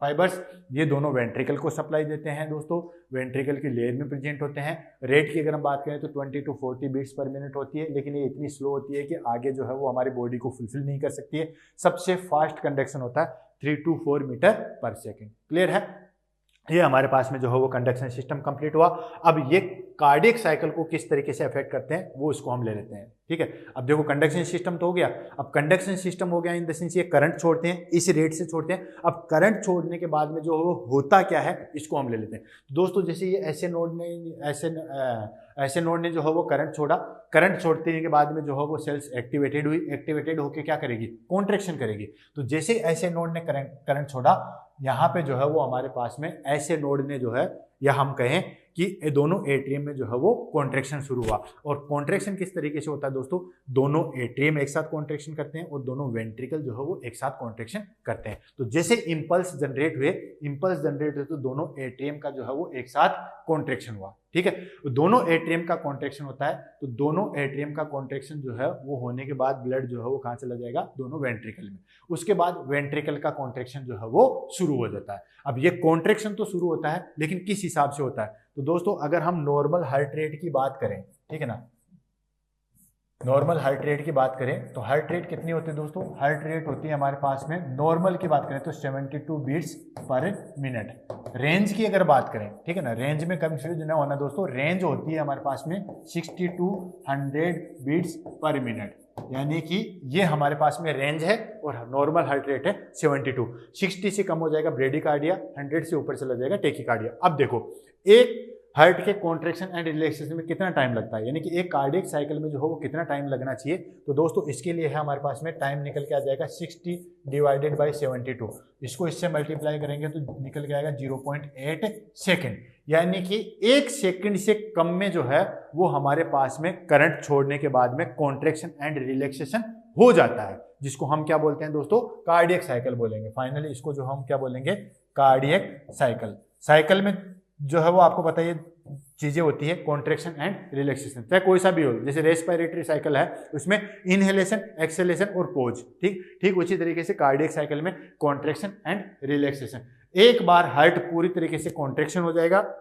फाइबर्स। ये दोनों वेंट्रिकल को सप्लाई देते हैं दोस्तों, वेंट्रिकल की लेयर में प्रेजेंट होते हैं। रेट की अगर हम बात करें तो 20 to 40 बीट्स पर मिनट होती है, लेकिन ये इतनी स्लो होती है कि आगे जो है वो हमारी बॉडी को फुलफिल नहीं कर सकती है। सबसे फास्ट कंडक्शन होता है 3 to 4 मीटर पर सेकेंड। क्लियर है। ये हमारे पास में जो है वो कंडक्शन सिस्टम कंप्लीट हुआ। अब ये कार्डियक साइकिल को किस तरीके से अफेक्ट करते हैं वो इसको हम ले लेते हैं। ठीक है, अब देखो कंडक्शन सिस्टम तो हो गया। अब कंडक्शन सिस्टम हो गया इन द सेंस ये करंट छोड़ते हैं, इस रेट से छोड़ते हैं। अब करंट छोड़ने के बाद में जो है वो होता क्या है इसको हम ले लेते हैं। दोस्तों जैसे ये ऐसे नोड ने जो है वो करंट छोड़ा, करंट छोड़ने के बाद में जो है वो सेल्स एक्टिवेटेड हुई, एक्टिवेटेड होकर क्या करेगी, कॉन्ट्रैक्शन करेगी। तो जैसे ऐसे नोड ने करंट छोड़ा, यहाँ पे जो है वो हमारे पास में ऐसे नोड ने जो है, या हम कहें कि ये दोनों एट्रियम में जो है वो कॉन्ट्रैक्शन शुरू हुआ। और कॉन्ट्रैक्शन किस तरीके से होता है दोस्तों, दोनों एट्रियम एक साथ कॉन्ट्रैक्शन करते हैं और दोनों वेंट्रिकल जो है वो एक साथ कॉन्ट्रैक्शन करते हैं। तो जैसे इंपल्स जनरेट हुए तो दोनों एट्रियम का जो है वो एक साथ कॉन्ट्रैक्शन हुआ। ठीक है, तो दोनों एट्रियम का कॉन्ट्रैक्शन होता है, तो दोनों एट्रियम का कॉन्ट्रैक्शन जो है वो होने के बाद ब्लड जो है वो कहाँ चला जाएगा, दोनों वेंट्रिकल में। उसके बाद वेंट्रिकल का कॉन्ट्रैक्शन जो है वो शुरू हो जाता है। अब ये कॉन्ट्रैक्शन तो शुरू होता है, लेकिन किस हिसाब से होता है, तो दोस्तों अगर हम नॉर्मल हार्ट रेट की बात करें, ठीक है ना, नॉर्मल हार्ट रेट की बात करें तो हार्ट रेट कितनी होती है दोस्तों, हार्ट रेट होती है हमारे पास में, नॉर्मल की बात करें तो 72 बीट्स पर मिनट। रेंज की अगर बात करें, ठीक है ना, रेंज में कंफ्यूजन ना होना दोस्तों, रेंज होती है हमारे पास में 60 to 100 बीट्स पर मिनट, यानी कि ये हमारे पास में रेंज है और नॉर्मल हार्ट रेट है 72। 60 से कम हो जाएगा ब्रेडिकार्डिया, 100 से ऊपर चला जाएगा टेकिकार्डिया। अब देखो एक हार्ट के कॉन्ट्रैक्शन एंड रिलैक्सेशन में कितना टाइम लगता है, यानी कि एक कार्डियक साइकिल में जो हो वो कितना टाइम लगना चाहिए, तो दोस्तों इसके लिए है हमारे पास में टाइम निकल के आ जाएगा 60 डिवाइडेड बाई 72। इसको इससे मल्टीप्लाई करेंगे तो निकल के आएगा 0.8 सेकेंड, यानी कि 1 सेकेंड से कम में जो है वो हमारे पास में करंट छोड़ने के बाद में कॉन्ट्रैक्शन एंड रिलैक्सेशन हो जाता है, जिसको हम क्या बोलते हैं दोस्तों, कार्डियक साइकिल बोलेंगे। फाइनली इसको जो हम क्या बोलेंगे, कार्डियक साइकिल। साइकिल में जो है वो आपको पता है चीजें होती है, कॉन्ट्रैक्शन एंड रिलैक्सेशन, चाहे कोई सा भी हो। जैसे रेस्पिरेटरी साइकिल है उसमें इनहेलेशन, एक्सहेलेशन और पोज, ठीक उसी तरीके से कार्डियक साइकिल में कॉन्ट्रैक्शन एंड रिलैक्सेशन। एक बार हार्ट पूरी तरीके से कॉन्ट्रैक्शन हो जाएगा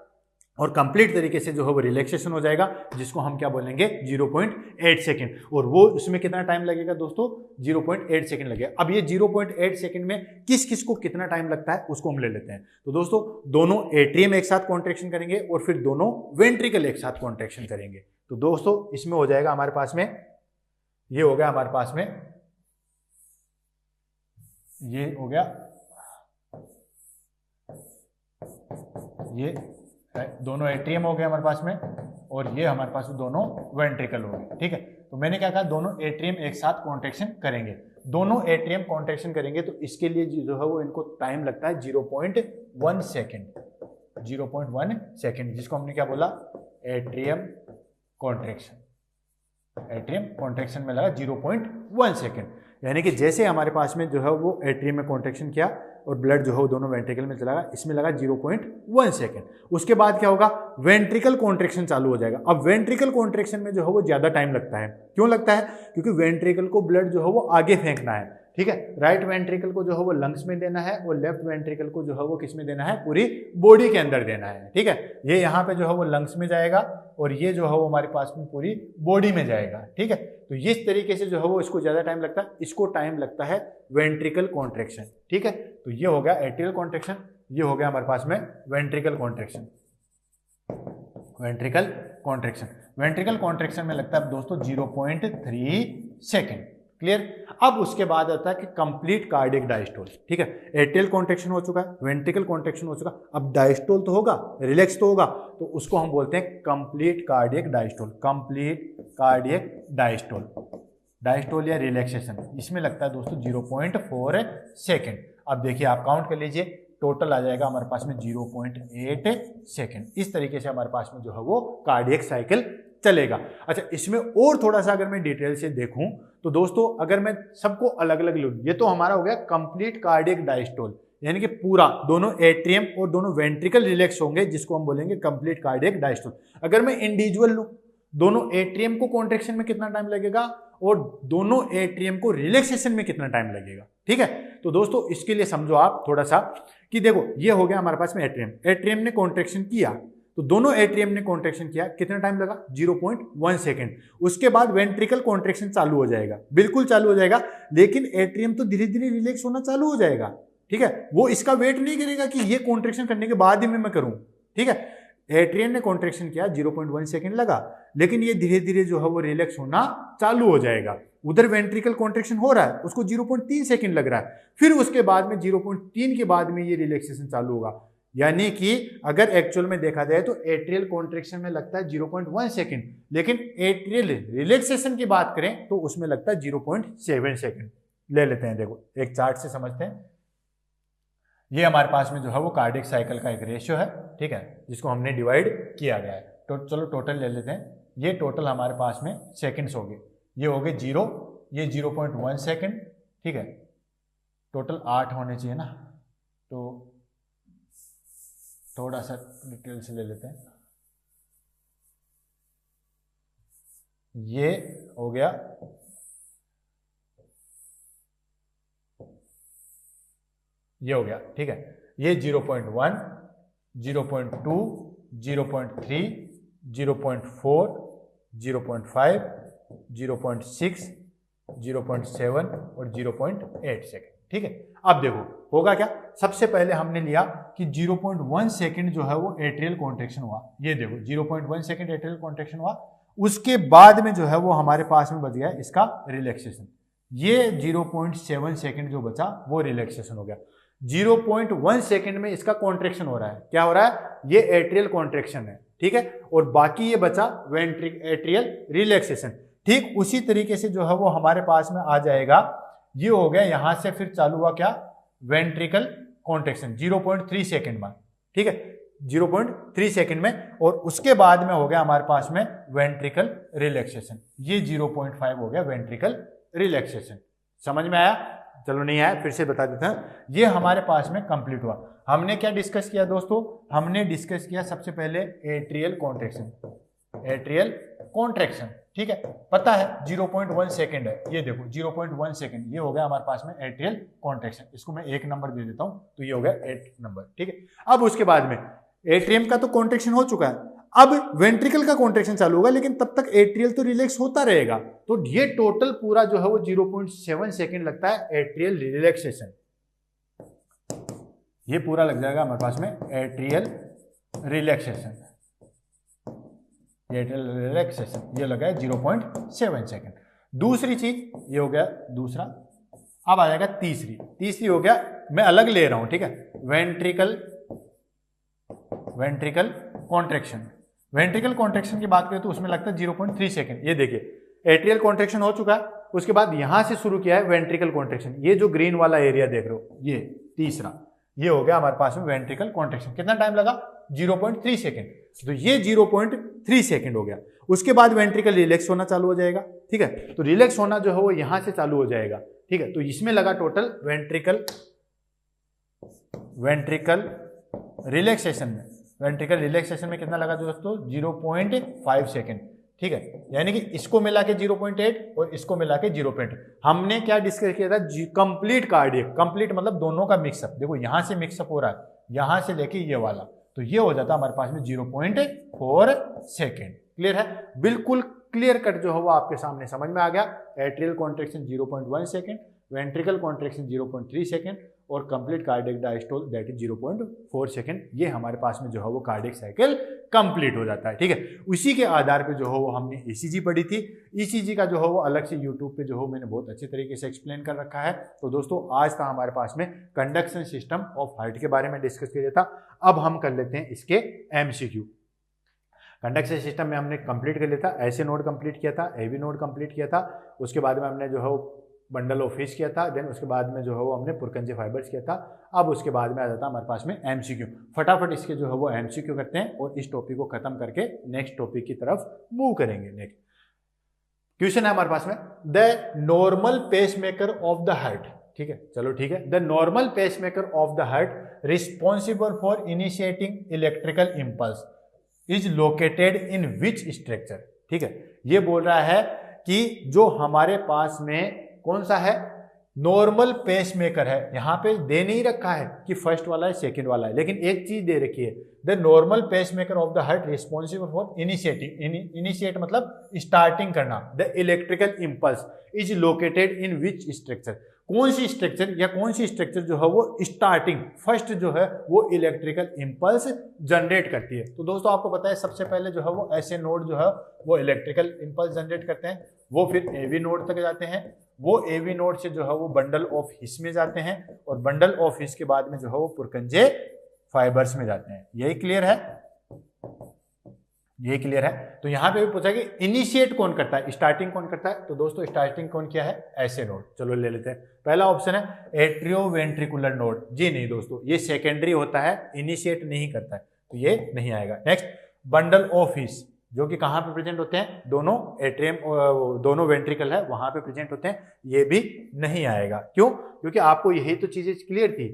और कंप्लीट तरीके से जो है वो रिलैक्सेशन हो जाएगा, जिसको हम क्या बोलेंगे, 0.8 सेकेंड। और वो उसमें कितना टाइम लगेगा दोस्तों, 0.8 सेकेंड लगेगा। अब ये 0.8 सेकेंड में किस किस को कितना टाइम लगता है उसको हम ले लेते हैं। तो दोस्तों दोनों एट्रियम एक साथ कॉन्ट्रैक्शन करेंगे और फिर दोनों वेंट्रिकल एक साथ कॉन्ट्रैक्शन करेंगे। तो दोस्तों इसमें हो जाएगा हमारे पास में, ये हो गया हमारे पास में, ये हो गया, ये दोनों एट्रियम हो गए हमारे पास में, और ये हमारे पास दोनों वेंट्रिकल हो गए। ठीक है, तो मैंने क्या कहा, दोनों एट्रियम एक साथ कॉन्ट्रैक्शन करेंगे। दोनों एट्रियम कॉन्ट्रैक्शन करेंगे तो इसके लिए जो है वो इनको टाइम लगता है 0.1 सेकेंड, 0.1 सेकेंड, जिसको हमने क्या बोला, एट्रियम कॉन्ट्रैक्शन। एट्रियम कॉन्ट्रैक्शन में लगा 0.1 सेकेंड, यानी कि जैसे हमारे पास में जो है वो एट्रियम में कॉन्ट्रैक्शन किया और ब्लड जो है वो दोनों वेंट्रिकल में चला गया, इसमें लगा 0.1 सेकेंड। उसके बाद क्या होगा, वेंट्रिकल कॉन्ट्रैक्शन चालू हो जाएगा। अब वेंट्रिकल कॉन्ट्रैक्शन में जो है वो ज्यादा टाइम लगता है। क्यों लगता है, क्योंकि वेंट्रिकल को ब्लड जो है वो आगे फेंकना है। ठीक है। राइट वेंट्रिकल को जो है वो लंग्स में देना है और लेफ्ट वेंट्रिकल को जो है वो किस में देना है, पूरी बॉडी के अंदर देना है, ठीक है। ये यहाँ पे जो है वो लंग्स में जाएगा और ये जो है वो हमारे पास में पूरी बॉडी में जाएगा, ठीक है। तो इस तरीके से जो है वो इसको ज्यादा टाइम लगता है, इसको टाइम लगता है वेंट्रिकल कॉन्ट्रेक्शन, ठीक है। तो ये हो गया एट्रियल कॉन्ट्रेक्शन, ये हो गया हमारे पास में ventricle contraction. Ventricle contraction, ventricle contraction में लगता है दोस्तों 0.3 सेकेंड, क्लियर। अब उसके बाद आता है कि कंप्लीट कार्डियक डायस्टोल, ठीक है। एट्रियल कॉन्ट्रेक्शन हो चुका है, वेंट्रिकल कॉन्ट्रेक्शन हो चुका, अब डायस्टोल तो होगा, रिलैक्स तो होगा, तो उसको हम बोलते हैं complete cardiac diastole. Complete cardiac diastole, diastole या रिलैक्सेशन, इसमें लगता है दोस्तों 0.4 सेकेंड। अब देखिए आप काउंट कर लीजिए, टोटल आ जाएगा हमारे पास में 0.8 सेकेंड। इस तरीके से हमारे पास में जो है वो कार्डियक साइकिल चलेगा। अच्छा, इसमें और थोड़ा सा अगर मैं डिटेल से देखूं तो दोस्तों अगर मैं सबको अलग अलग लूं, ये तो हमारा हो गया कंप्लीट कार्डियक डायस्टोल, यानी कि पूरा दोनों एट्रियम और दोनों वेंट्रिकल रिलैक्स होंगे, जिसको हम बोलेंगे कंप्लीट कार्डियक डायस्टोल। अगर मैं इंडिविजुअल लूं, दोनों एट्रियम को कॉन्ट्रेक्शन में कितना टाइम लगेगा और दोनों एट्रियम को रिलैक्सेशन में कितना टाइम लगेगा, ठीक है। तो दोस्तों इसके लिए समझो आप थोड़ा सा कि देखो ये हो गया हमारे पास में एट्रियम, एट्रियम ने कॉन्ट्रेक्शन किया, तो दोनों एट्रियम ने कॉन्ट्रेक्शन किया, कितना टाइम लगा, 0.1 सेकेंड। उसके बाद वेंट्रिकल कॉन्ट्रेक्शन चालू हो जाएगा, बिल्कुल चालू हो जाएगा, लेकिन एट्रियम तो धीरे धीरे रिलैक्स होना चालू हो जाएगा, ठीक है। वो इसका वेट नहीं करेगा कि ये कॉन्ट्रेक्शन करने के बाद ही मैं करूं, ठीक है। एट्रियम ने कॉन्ट्रेक्शन किया, 0.1 सेकेंड लगा, लेकिन ये धीरे धीरे जो है वो रिलैक्स होना चालू हो जाएगा। उधर वेंट्रिकल कॉन्ट्रेक्शन हो रहा है, उसको 0.3 सेकेंड लग रहा है, फिर उसके बाद में 0.3 के बाद में ये रिलैक्सेशन चालू होगा। यानी कि अगर एक्चुअल में देखा जाए तो एट्रियल कॉन्ट्रेक्शन में लगता है 0.1 सेकेंड, लेकिन एट्रियल रिलैक्सेशन की बात करें तो उसमें लगता है 0.7 सेकेंड। ले लेते हैं, देखो एक चार्ट से समझते हैं। ये हमारे पास में जो है वो कार्डियक साइकिल का एक रेशियो है, ठीक है, जिसको हमने डिवाइड किया गया है। तो चलो टोटल ले लेते हैं। ये टोटल हमारे पास में सेकेंड्स हो गए, ये हो गए 0, ये 0.1 सेकेंड, ठीक है। टोटल 8 होने चाहिए ना, तो थोड़ा सा डिटेल से ले लेते हैं। ये हो गया, ये हो गया, ठीक है। ये 0.1, 0.2, 0.3, 0.4, 0.5, 0.6, 0.7 और 0.8 सेकेंड, ठीक है। अब देखो होगा क्या, सबसे पहले हमने लिया कि 0.1 सेकेंड जो है वो एट्रियल कॉन्ट्रेक्शन हुआ, ये देखो 0.1 सेकेंड एट्रियल कॉन्ट्रेक्शन हुआ, उसके बाद में जो है वो हमारे पास में बच गया इसका रिलैक्सेशन। ये 0.7 सेकेंड जो बचा वो रिलैक्सेशन हो गया। 0.1 सेकेंड में इसका कॉन्ट्रेक्शन हो रहा है, क्या हो रहा है, ये एट्रियल कॉन्ट्रेक्शन है, ठीक है, और बाकी ये बचा एट्रियल रिलैक्सेशन। ठीक उसी तरीके से जो है वो हमारे पास में आ जाएगा, ये हो गया, यहां से फिर चालू हुआ क्या, वेंट्रिकल कॉन्ट्रेक्शन 0.3 सेकेंड में, ठीक है, 0.3 सेकेंड में, और उसके बाद में हो गया हमारे पास में वेंट्रिकल रिलैक्सेशन, ये 0.5 हो गया वेंट्रिकल रिलैक्सेशन। समझ में आया? चलो नहीं आया फिर से बता देते हैं। ये हमारे पास में कंप्लीट हुआ। हमने क्या डिस्कस किया दोस्तों, हमने डिस्कस किया सबसे पहले एट्रियल कॉन्ट्रेक्शन, एट्रियल कॉन्ट्रेक्शन, ठीक है, पता है 0.1 सेकेंड है, ये देखो 0.1 सेकेंड, ये हो गया हमारे पास में एट्रियल कॉन्ट्रेक्शन। इसको मैं 1 नंबर दे देता हूं, तो ये हो गया 8 नंबर, ठीक है। अब उसके बाद में एट्रियम का तो कॉन्ट्रेक्शन हो चुका है, अब वेंट्रिकल का कॉन्ट्रेक्शन चालू होगा, लेकिन तब तक एट्रियल तो रिलैक्स होता रहेगा, तो ये टोटल पूरा जो है वो 0.7 सेकेंड लगता है एट्रियल रिलैक्सेशन। ये पूरा लग जाएगा हमारे पास में एट्रियल रिलैक्सेशन, एट्रियल रिलैक्सेशन ये लगा है 0.7 सेकेंड। दूसरी चीज ये हो गया दूसरा, अब आ जाएगा तीसरी हो गया, मैं अलग ले रहा हूं, ठीक है, वेंट्रिकल कॉन्ट्रेक्शन। वेंट्रिकल कॉन्ट्रेक्शन की बात करें तो उसमें लगता है 0.3 सेकेंड। ये देखिए एट्रियल कॉन्ट्रेक्शन हो चुका है, उसके बाद यहां से शुरू किया है वेंट्रिकल कॉन्ट्रेक्शन, ये जो ग्रीन वाला एरिया देख रहे हो, ये तीसरा, ये हो गया हमारे पास में वेंट्रिकल कॉन्ट्रेक्शन। कितना टाइम लगा, 0.3 सेकेंड, तो ये 0.3 सेकेंड हो गया। उसके बाद वेंट्रिकल रिलैक्स होना चालू हो जाएगा, ठीक है, तो रिलैक्स होना जो है वो यहां से चालू हो जाएगा, ठीक है। तो इसमें लगा टोटल वेंट्रिकल रिलैक्सेशन में, वेंट्रिकल रिलैक्सेशन में कितना लगा दोस्तों, 0.5 सेकेंड, ठीक है, यानी कि इसको मिला के 0.8 और इसको मिला के 0.8। हमने क्या डिस्कस किया था, कंप्लीट कार्डियक, कंप्लीट मतलब दोनों का मिक्सअप। देखो यहां से मिक्सअप हो रहा है, यहां से लेके ये वाला, तो ये हो जाता है हमारे पास में 0.4 सेकेंड। क्लियर है, बिल्कुल क्लियर कट जो है वो आपके सामने समझ में आ गया। Atrial contraction 0.1 second, ventricle contraction 0.3 second और complete cardiac diastole that is 0.4 second. ये हमारे पास में जो है वो कार्डियक साइकिल कंप्लीट हो जाता है। ठीक है, उसी के आधार पे जो है वो हमने ईसीजी पढ़ी थी। ईसीजी का जो है वो अलग से यूट्यूब पे जो है मैंने बहुत अच्छे तरीके से एक्सप्लेन कर रखा है। तो दोस्तों आज था हमारे पास में कंडक्शन सिस्टम ऑफ हार्ट के बारे में डिस्कस किया था। अब हम कर लेते हैं इसके एमसीक्यू। कंडक्शन सिस्टम में हमने कंप्लीट कर लिया था, ऐसे नोड कंप्लीट किया था, एवी नोड कंप्लीट किया था, उसके बाद में हमने जो है वो बंडल ऑफ फिश किया था, देन उसके बाद में जो है वो हमने पुरकंजे फाइबर्स किया था। अब उसके बाद में आ जाता है हमारे पास में एमसीक्यू। फटाफट इसके जो है वो एमसीक्यू करते हैं और इस टॉपिक को खत्म करके नेक्स्ट टॉपिक की तरफ मूव करेंगे। नेक्स्ट क्वेश्चन है हमारे पास में, the normal pacemaker of the heart. ठीक है, चलो ठीक है, the normal pacemaker of the heart responsible for initiating electrical impulse is located in which structure. ठीक है, ये बोल रहा है कि जो हमारे पास में कौन सा है, नॉर्मल पेसमेकर है। यहां पे दे नहीं रखा है कि फर्स्ट वाला है सेकंड वाला है, लेकिन एक चीज दे रखी है, the normal pacemaker of the heart responsible for initiating, initiate मतलब स्टार्टिंग करना, the electrical impulse is located in which structure. कौन सी स्ट्रक्चर या कौन सी स्ट्रक्चर जो है वो स्टार्टिंग फर्स्ट जो है वो इलेक्ट्रिकल इंपल्स जनरेट करती है। तो दोस्तों आपको पता है सबसे पहले जो है वो ऐसे नोड जो है वो इलेक्ट्रिकल इंपल्स जनरेट करते हैं, वो फिर एवी नोड तक जाते हैं, वो एवी नोड से जो है वो बंडल ऑफ हिस में जाते हैं और बंडल ऑफ हिस के बाद में जो है वो पुरकंजे फाइबर्स में जाते हैं। यही क्लियर है, ये क्लियर है। तो यहां पे भी पूछा कि इनिशिएट कौन करता है, स्टार्टिंग कौन करता है। तो दोस्तों स्टार्टिंग कौन किया है, ऐसे नोड। चलो ले लेते हैं, पहला ऑप्शन है एट्रियोवेंट्रिकुलर नोड। जी नहीं दोस्तों, ये सेकेंडरी होता है, इनिशिएट नहीं करता है, तो ये नहीं आएगा। नेक्स्ट बंडल ऑफ हिस, जो कि कहां पे प्रेजेंट होते हैं, दोनों एट्रियम दोनों वेंट्रिकल है वहां पे प्रेजेंट होते हैं, ये भी नहीं आएगा। क्यों, क्योंकि आपको यही तो चीजें क्लियर थी।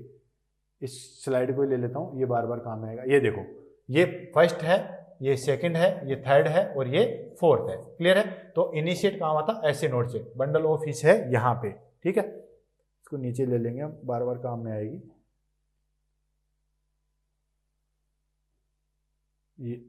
इस स्लाइड को ले लेता हूं, ये बार बार काम आएगा। ये देखो, ये फर्स्ट है, ये सेकंड है, ये थर्ड है और ये फोर्थ है। क्लियर है, तो इनिशिएट कहां आता, ऐसे नोड से। बंडल ऑफ हिस है यहां पे। ठीक है, इसको नीचे ले लेंगे हम, बार बार काम में आएगी। ये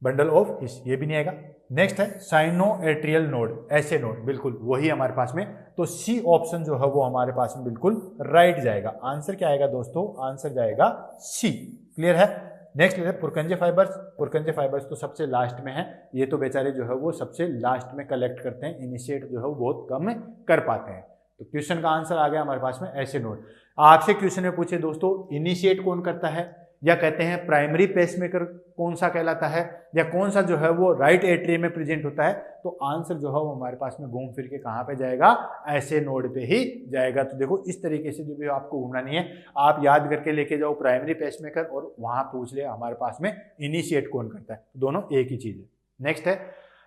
बंडल ऑफ हिस, ये भी नहीं आएगा। नेक्स्ट है साइनो एट्रियल नोड, ऐसे नोड, बिल्कुल वही हमारे पास में। तो सी ऑप्शन जो है वो हमारे पास में बिल्कुल राइट जाएगा। आंसर क्या आएगा दोस्तों, आंसर जाएगा सी। क्लियर है। नेक्स्ट है पुरकंजे फाइबर्स। पुरकंजे फाइबर्स तो सबसे लास्ट में है, ये तो बेचारे जो है वो सबसे लास्ट में कलेक्ट करते हैं, इनिशिएट जो है वो बहुत कम कर पाते हैं। तो क्वेश्चन का आंसर आ गया हमारे पास में ऐसे नोड। आपसे क्वेश्चन में पूछे दोस्तों इनिशिएट कौन करता है, या कहते हैं प्राइमरी पेसमेकर कौन सा कहलाता है, या कौन सा जो है वो राइट एट्रियम में प्रेजेंट होता है, तो आंसर जो है वो हमारे पास में घूम फिर के कहाँ पे जाएगा, ऐसे नोड पे ही जाएगा। तो देखो इस तरीके से जो भी आपको घूमना नहीं है, आप याद करके लेके जाओ प्राइमरी पेसमेकर और वहां पूछ ले हमारे पास में इनिशिएट कौन करता है, दोनों एक ही चीज है। नेक्स्ट है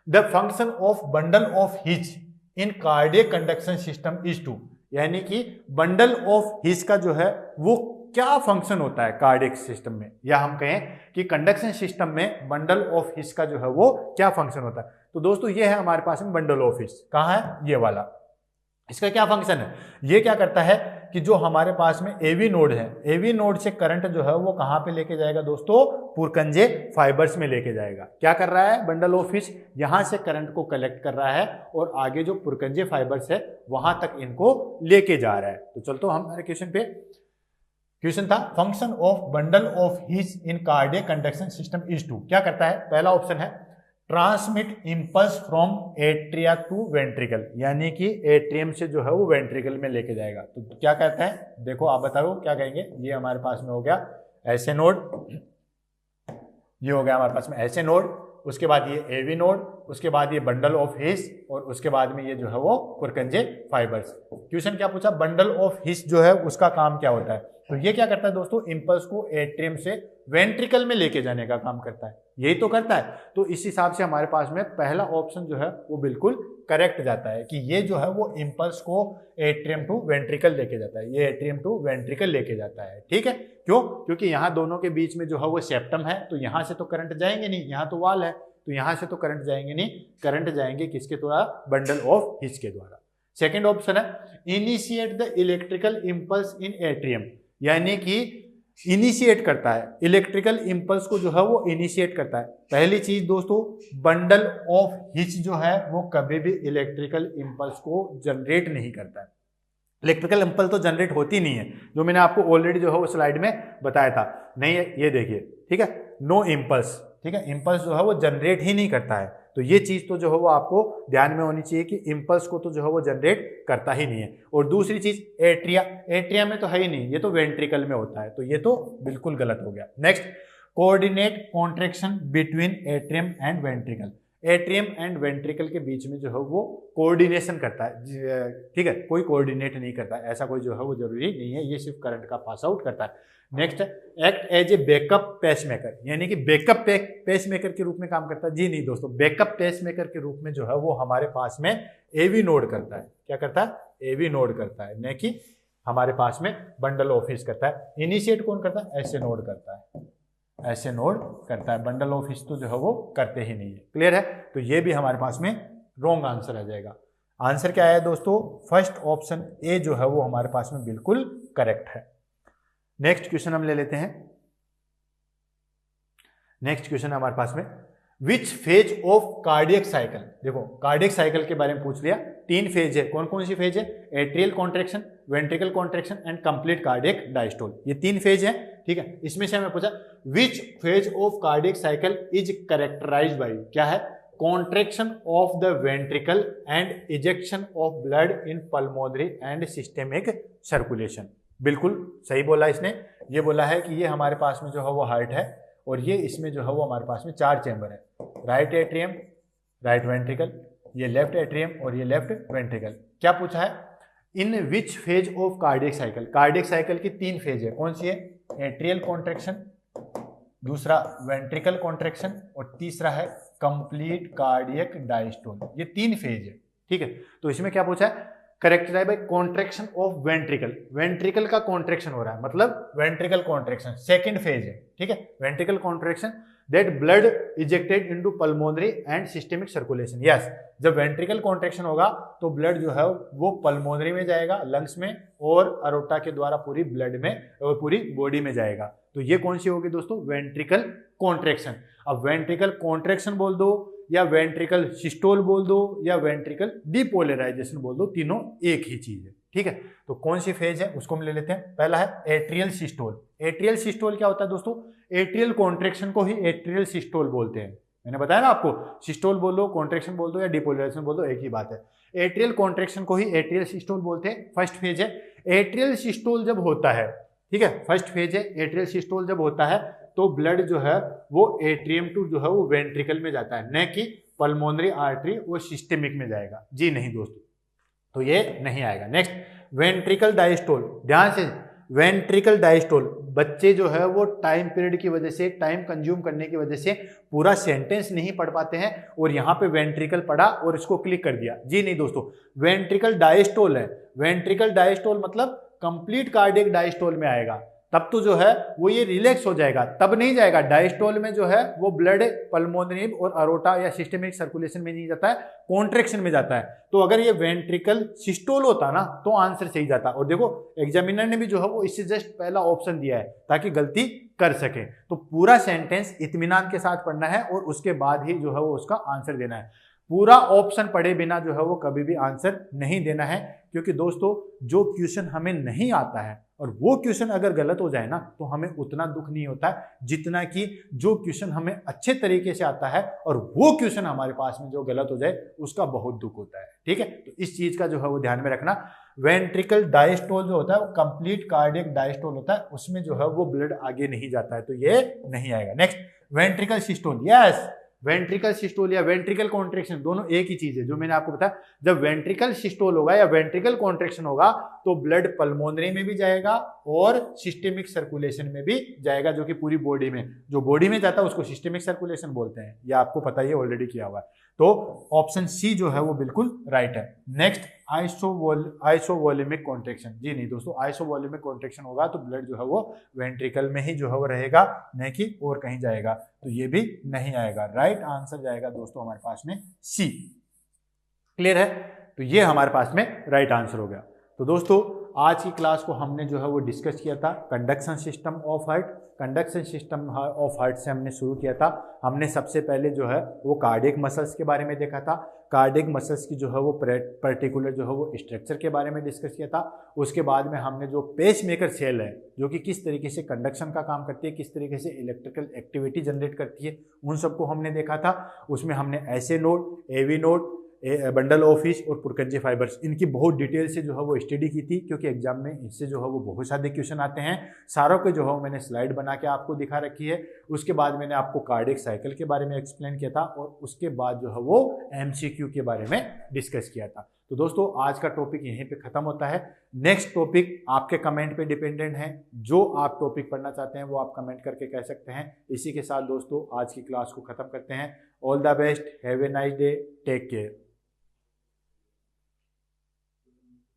the function of bundle of His in cardiac conduction system is to, यानी कि बंडल ऑफ हिच का जो है वो क्या फंक्शन होता है कार्डियक सिस्टम में, या हम कहें कि कंडक्शन सिस्टम में बंडल ऑफ हिस का जो है वो क्या फंक्शन होता है। तो दोस्तों ये है हमारे पास में बंडल ऑफ हिस, कहाँ है, ये वाला। इसका क्या फंक्शन है, ये क्या करता है कि जो हमारे पास में एवी नोड है, एवी नोड से करंट जो है वो कहाँ पे लेके जाएगा दोस्तों, पुरकंजे फाइबर्स में लेके जाएगा। क्या कर रहा है बंडल ऑफ हिस, यहां से करंट को कलेक्ट कर रहा है और आगे जो पुरकंजे फाइबर्स है वहां तक इनको लेके जा रहा है। तो चलते हमारे क्वेश्चन पे, क्वेश्चन था function of bundle of His in cardiac conduction system is to, क्या करता है, पहला ऑप्शन है transmit impulse from atria to ventricle, यानी कि एट्रियम से जो है वो वेंट्रिकल में लेके जाएगा। तो क्या कहता है, देखो आप बताओ क्या कहेंगे। ये हमारे पास में हो गया ऐसे नोड, ये हो गया हमारे पास में ऐसे नोड, उसके बाद ये एवी नोड, उसके बाद ये बंडल ऑफ हिस और उसके बाद में ये जो है वो पुरकंजे फाइबर्स। क्वेश्चन क्या पूछा, बंडल ऑफ हिस जो है उसका काम क्या होता है। तो ये क्या करता है दोस्तों, इंपल्स को एट्रियम से वेंट्रिकल में लेके जाने का काम करता है। यही तो करता है। तो इस हिसाब से हमारे पास में पहला ऑप्शन जो है वो बिल्कुल करेक्ट जाता है कि ये जो है वो इम्पल्स को एट्रियम टू वेंट्रिकल लेके जाता है, ये एट्रियम टू वेंट्रिकल लेके जाता है। ठीक है, क्यों? क्योंकि यहाँ दोनों के बीच में जो है वो सेप्टम है, तो यहाँ से तो करंट जाएंगे नहीं, यहाँ तो वाल है, तो यहाँ से तो करंट जाएंगे नहीं, करंट जाएंगे किसके द्वारा? बंडल ऑफ हिच के द्वारा। सेकेंड ऑप्शन है initiate the electrical impulse in atrium, यानी कि इनिशिएट करता है, इलेक्ट्रिकल इम्पल्स को जो है वो इनिशिएट करता है। पहली चीज दोस्तों, बंडल ऑफ हिच जो है वो कभी भी इलेक्ट्रिकल इम्पल्स को जनरेट नहीं करता है। इलेक्ट्रिकल इम्पल्स तो जनरेट होती नहीं है, जो मैंने आपको ऑलरेडी जो है वो स्लाइड में बताया था। नहीं है, ये देखिए, ठीक है, नो इम्पल्स, ठीक है, इम्पल्स जो है वो जनरेट ही नहीं करता है। तो ये चीज तो जो है वो आपको ध्यान में होनी चाहिए कि इम्पल्स को तो जो है वो जनरेट करता ही नहीं है। और दूसरी चीज एट्रिया, एट्रिया में तो है ही नहीं, ये तो वेंट्रिकल में होता है, तो ये तो बिल्कुल गलत हो गया। Next, coordinate contraction between atrium and ventricle, atrium and ventricle के बीच में जो है वो कोऑर्डिनेशन करता है। ठीक है, कोई कोऑर्डिनेट नहीं करता है, ऐसा कोई जो है वो जरूरी नहीं है, ये सिर्फ करंट का पास आउट करता है। Next, act as a backup pacemaker, यानी कि बैकअप पेसमेकर के रूप में काम करता है। जी नहीं दोस्तों, बैकअप पेसमेकर के रूप में जो है वो हमारे पास में एवी नोड करता है। क्या करता है? एवी नोड करता है, न कि हमारे पास में बंडल ऑफ हिच करता है। इनिशिएट कौन करता है? ऐसे नोड करता है, ऐसे नोड करता है। बंडल ऑफ हिच तो जो है वो करते ही नहीं है। क्लियर है? तो ये भी हमारे पास में रॉन्ग आंसर आ जाएगा। आंसर क्या है दोस्तों? फर्स्ट ऑप्शन ए जो है वो हमारे पास में बिल्कुल करेक्ट है। नेक्स्ट क्वेश्चन हम ले लेते हैं। नेक्स्ट क्वेश्चन हमारे पास में, विच फेज ऑफ कार्डियक साइकिल, देखो कार्डियक साइकिल के बारे में पूछ लिया। 3 फेज है, कौन कौन सी फेज है? Atrial contraction, ventricle contraction and complete cardiac diastole, ये 3 फेज है। ठीक है, इसमें से हमें पूछा which phase of cardiac cycle is characterised by, क्या है? Contraction of the ventricle and ejection of blood in pulmonary and systemic circulation. बिल्कुल सही बोला इसने। ये बोला है कि ये हमारे पास में जो है वो हार्ट है, और ये इसमें जो है वो हमारे पास में 4 चैम्बर है, राइट एट्रियम, राइट वेंट्रिकल, ये लेफ्ट एट्रियम और ये लेफ्ट वेंट्रिकल। क्या पूछा है? In which phase of cardiac cycle, cardiac cycle की 3 फेज है, कौन सी है? एट्रियल कॉन्ट्रैक्शन, दूसरा वेंट्रिकल कॉन्ट्रैक्शन और तीसरा है कंप्लीट कार्डियक डायस्टोल। ये 3 फेज है। ठीक है, तो इसमें क्या पूछा है? Characterised by contraction of ventricle, ventricle का कॉन्ट्रैक्शन हो रहा है, मतलब वेंट्रिकल कॉन्ट्रैक्शन सेकंड फेज है। ठीक है, ventricle contraction that blood ejected into pulmonary and systemic circulation. Yes, जब वेंट्रिकल कॉन्ट्रैक्शन होगा तो ब्लड जो है वो पल्मोनरी में जाएगा, लंग्स में, और अरोटा के द्वारा पूरी ब्लड में और पूरी बॉडी में जाएगा। तो ये कौन सी होगी दोस्तों? Ventricle contraction. अब वेंट्रिकल कॉन्ट्रैक्शन बोल दो, या वेंट्रिकल सिस्टोल बोल दो, या वेंट्रिकल डिपोलराइजेशन बोल दो, तीनों एक ही चीज है। ठीक है, तो कौन सी फेज है उसको हम ले लेते हैं। पहला है एट्रियल सिस्टोल। एट्रियल सिस्टोल क्या होता है दोस्तों? एट्रियल कॉन्ट्रैक्शन को ही एट्रियल सिस्टोल बोलते हैं। मैंने बताया ना आपको, सिस्टोल बोल दो, कॉन्ट्रैक्शन बोल दो, या डिपोलराइजेशन बोल दो, एक ही बात है। एट्रियल कॉन्ट्रैक्शन को ही एट्रियल सिस्टोल बोलते हैं। फर्स्ट फेज है। एट्रियल सिस्टोल जब होता है, ठीक है, फर्स्ट फेज है, एट्रियल सिस्टोल जब होता है तो ब्लड जो है वो एट्रियम टू जो है वो वेंट्रिकल में जाता है, न कि पल्मोनरी आर्टरी वो सिस्टेमिक में जाएगा। जी नहीं दोस्तों, तो ये नहीं आएगा। Next, ventricle diastole. ध्यान से, वेंट्रिकल डायस्टोल, बच्चे जो है वो टाइम पीरियड की वजह से, टाइम कंज्यूम करने की वजह से पूरा सेंटेंस नहीं पढ़ पाते हैं, और यहाँ पे वेंट्रिकल पढ़ा और इसको क्लिक कर दिया। जी नहीं दोस्तों, वेंट्रिकल डायस्टोल है। वेंट्रिकल डायस्टोल मतलब कंप्लीट कार्डियक डायस्टोल में आएगा, तब तो जो है वो ये रिलैक्स हो जाएगा, तब नहीं जाएगा। डायस्टोल में जो है वो ब्लड पल्मोनरी और अरोटा या सिस्टेमिक सर्कुलेशन में नहीं जाता है, कॉन्ट्रैक्शन में जाता है। तो अगर ये वेंट्रिकल सिस्टोल होता ना तो आंसर सही जाता। और देखो एग्जामिनर ने भी जो है वो इससे जस्ट पहला ऑप्शन दिया है ताकि गलती कर सके। तो पूरा सेंटेंस इत्मीनान के साथ पढ़ना है और उसके बाद ही जो है वो उसका आंसर देना है। पूरा ऑप्शन पढ़े बिना जो है वो कभी भी आंसर नहीं देना है, क्योंकि दोस्तों जो क्वेश्चन हमें नहीं आता है और वो क्वेश्चन अगर गलत हो जाए ना तो हमें उतना दुख नहीं होता है जितना कि जो क्वेश्चन हमें अच्छे तरीके से आता है और वो क्वेश्चन हमारे पास में जो गलत हो जाए उसका बहुत दुख होता है। ठीक है, तो इस चीज का जो है वो ध्यान में रखना। वेंट्रिकल डायस्टोल जो होता है वो कंप्लीट कार्डियक डायस्टोल होता है, उसमें जो है वो ब्लड आगे नहीं जाता है, तो ये नहीं आएगा। Next, ventricle systole. Yes, ventricle systole या वेंट्रिकल कॉन्ट्रेक्शन दोनों एक ही चीज है। जो मैंने आपको बताया, जब वेंट्रिकल सिस्टोल होगा या वेंट्रिकल कॉन्ट्रेक्शन होगा तो ब्लड पल्मोनरी में भी जाएगा और सिस्टेमिक सर्कुलेशन में भी जाएगा, जो कि पूरी बॉडी में, जो बॉडी में जाता है उसको सिस्टेमिक सर्कुलेशन बोलते हैं। ये आपको पता ही है, ऑलरेडी किया हुआ है। तो ऑप्शन सी जो है वो बिल्कुल राइट है। Next, आइसोवॉल्यूमिक contraction. जी नहीं दोस्तों, आइसोवॉल्यूमिक कॉन्ट्रेक्शन होगा तो ब्लड जो है वो वेंट्रिकल में ही जो है वो रहेगा, न कि और कहीं जाएगा, तो ये भी नहीं आएगा। राइट आंसर जाएगा दोस्तों हमारे पास में सी। क्लियर है? तो ये हमारे पास में राइट आंसर हो गया। तो दोस्तों आज की क्लास को हमने जो है वो डिस्कस किया था conduction system of heart. Conduction system of heart से हमने शुरू किया था। हमने सबसे पहले जो है वो कार्डियक मसल्स के बारे में देखा था। कार्डियक मसल्स की जो है वो पर्टिकुलर जो है वो स्ट्रक्चर के बारे में डिस्कस किया था। उसके बाद में हमने जो पेस मेकर सेल है, जो कि किस तरीके से कंडक्शन का काम करती है, किस तरीके से इलेक्ट्रिकल एक्टिविटी जनरेट करती है, उन सबको हमने देखा था। उसमें हमने SA node, AV node, bundle of His और पुरकंजे फाइबर्स, इनकी बहुत डिटेल से जो है वो स्टडी की थी, क्योंकि एग्जाम में इससे जो है वो बहुत सारे क्वेश्चन आते हैं। सारों के जो है मैंने स्लाइड बना के आपको दिखा रखी है। उसके बाद मैंने आपको कार्डियक साइकिल के बारे में एक्सप्लेन किया था और उसके बाद जो है वो एमसीक्यू के बारे में डिस्कस किया था। तो दोस्तों आज का टॉपिक यहीं पे खत्म होता है। नेक्स्ट टॉपिक आपके कमेंट पे डिपेंडेंट है। जो आप टॉपिक पढ़ना चाहते हैं वो आप कमेंट करके कह सकते हैं। इसी के साथ दोस्तों आज की क्लास को खत्म करते हैं। All the best, have a nice day, take care.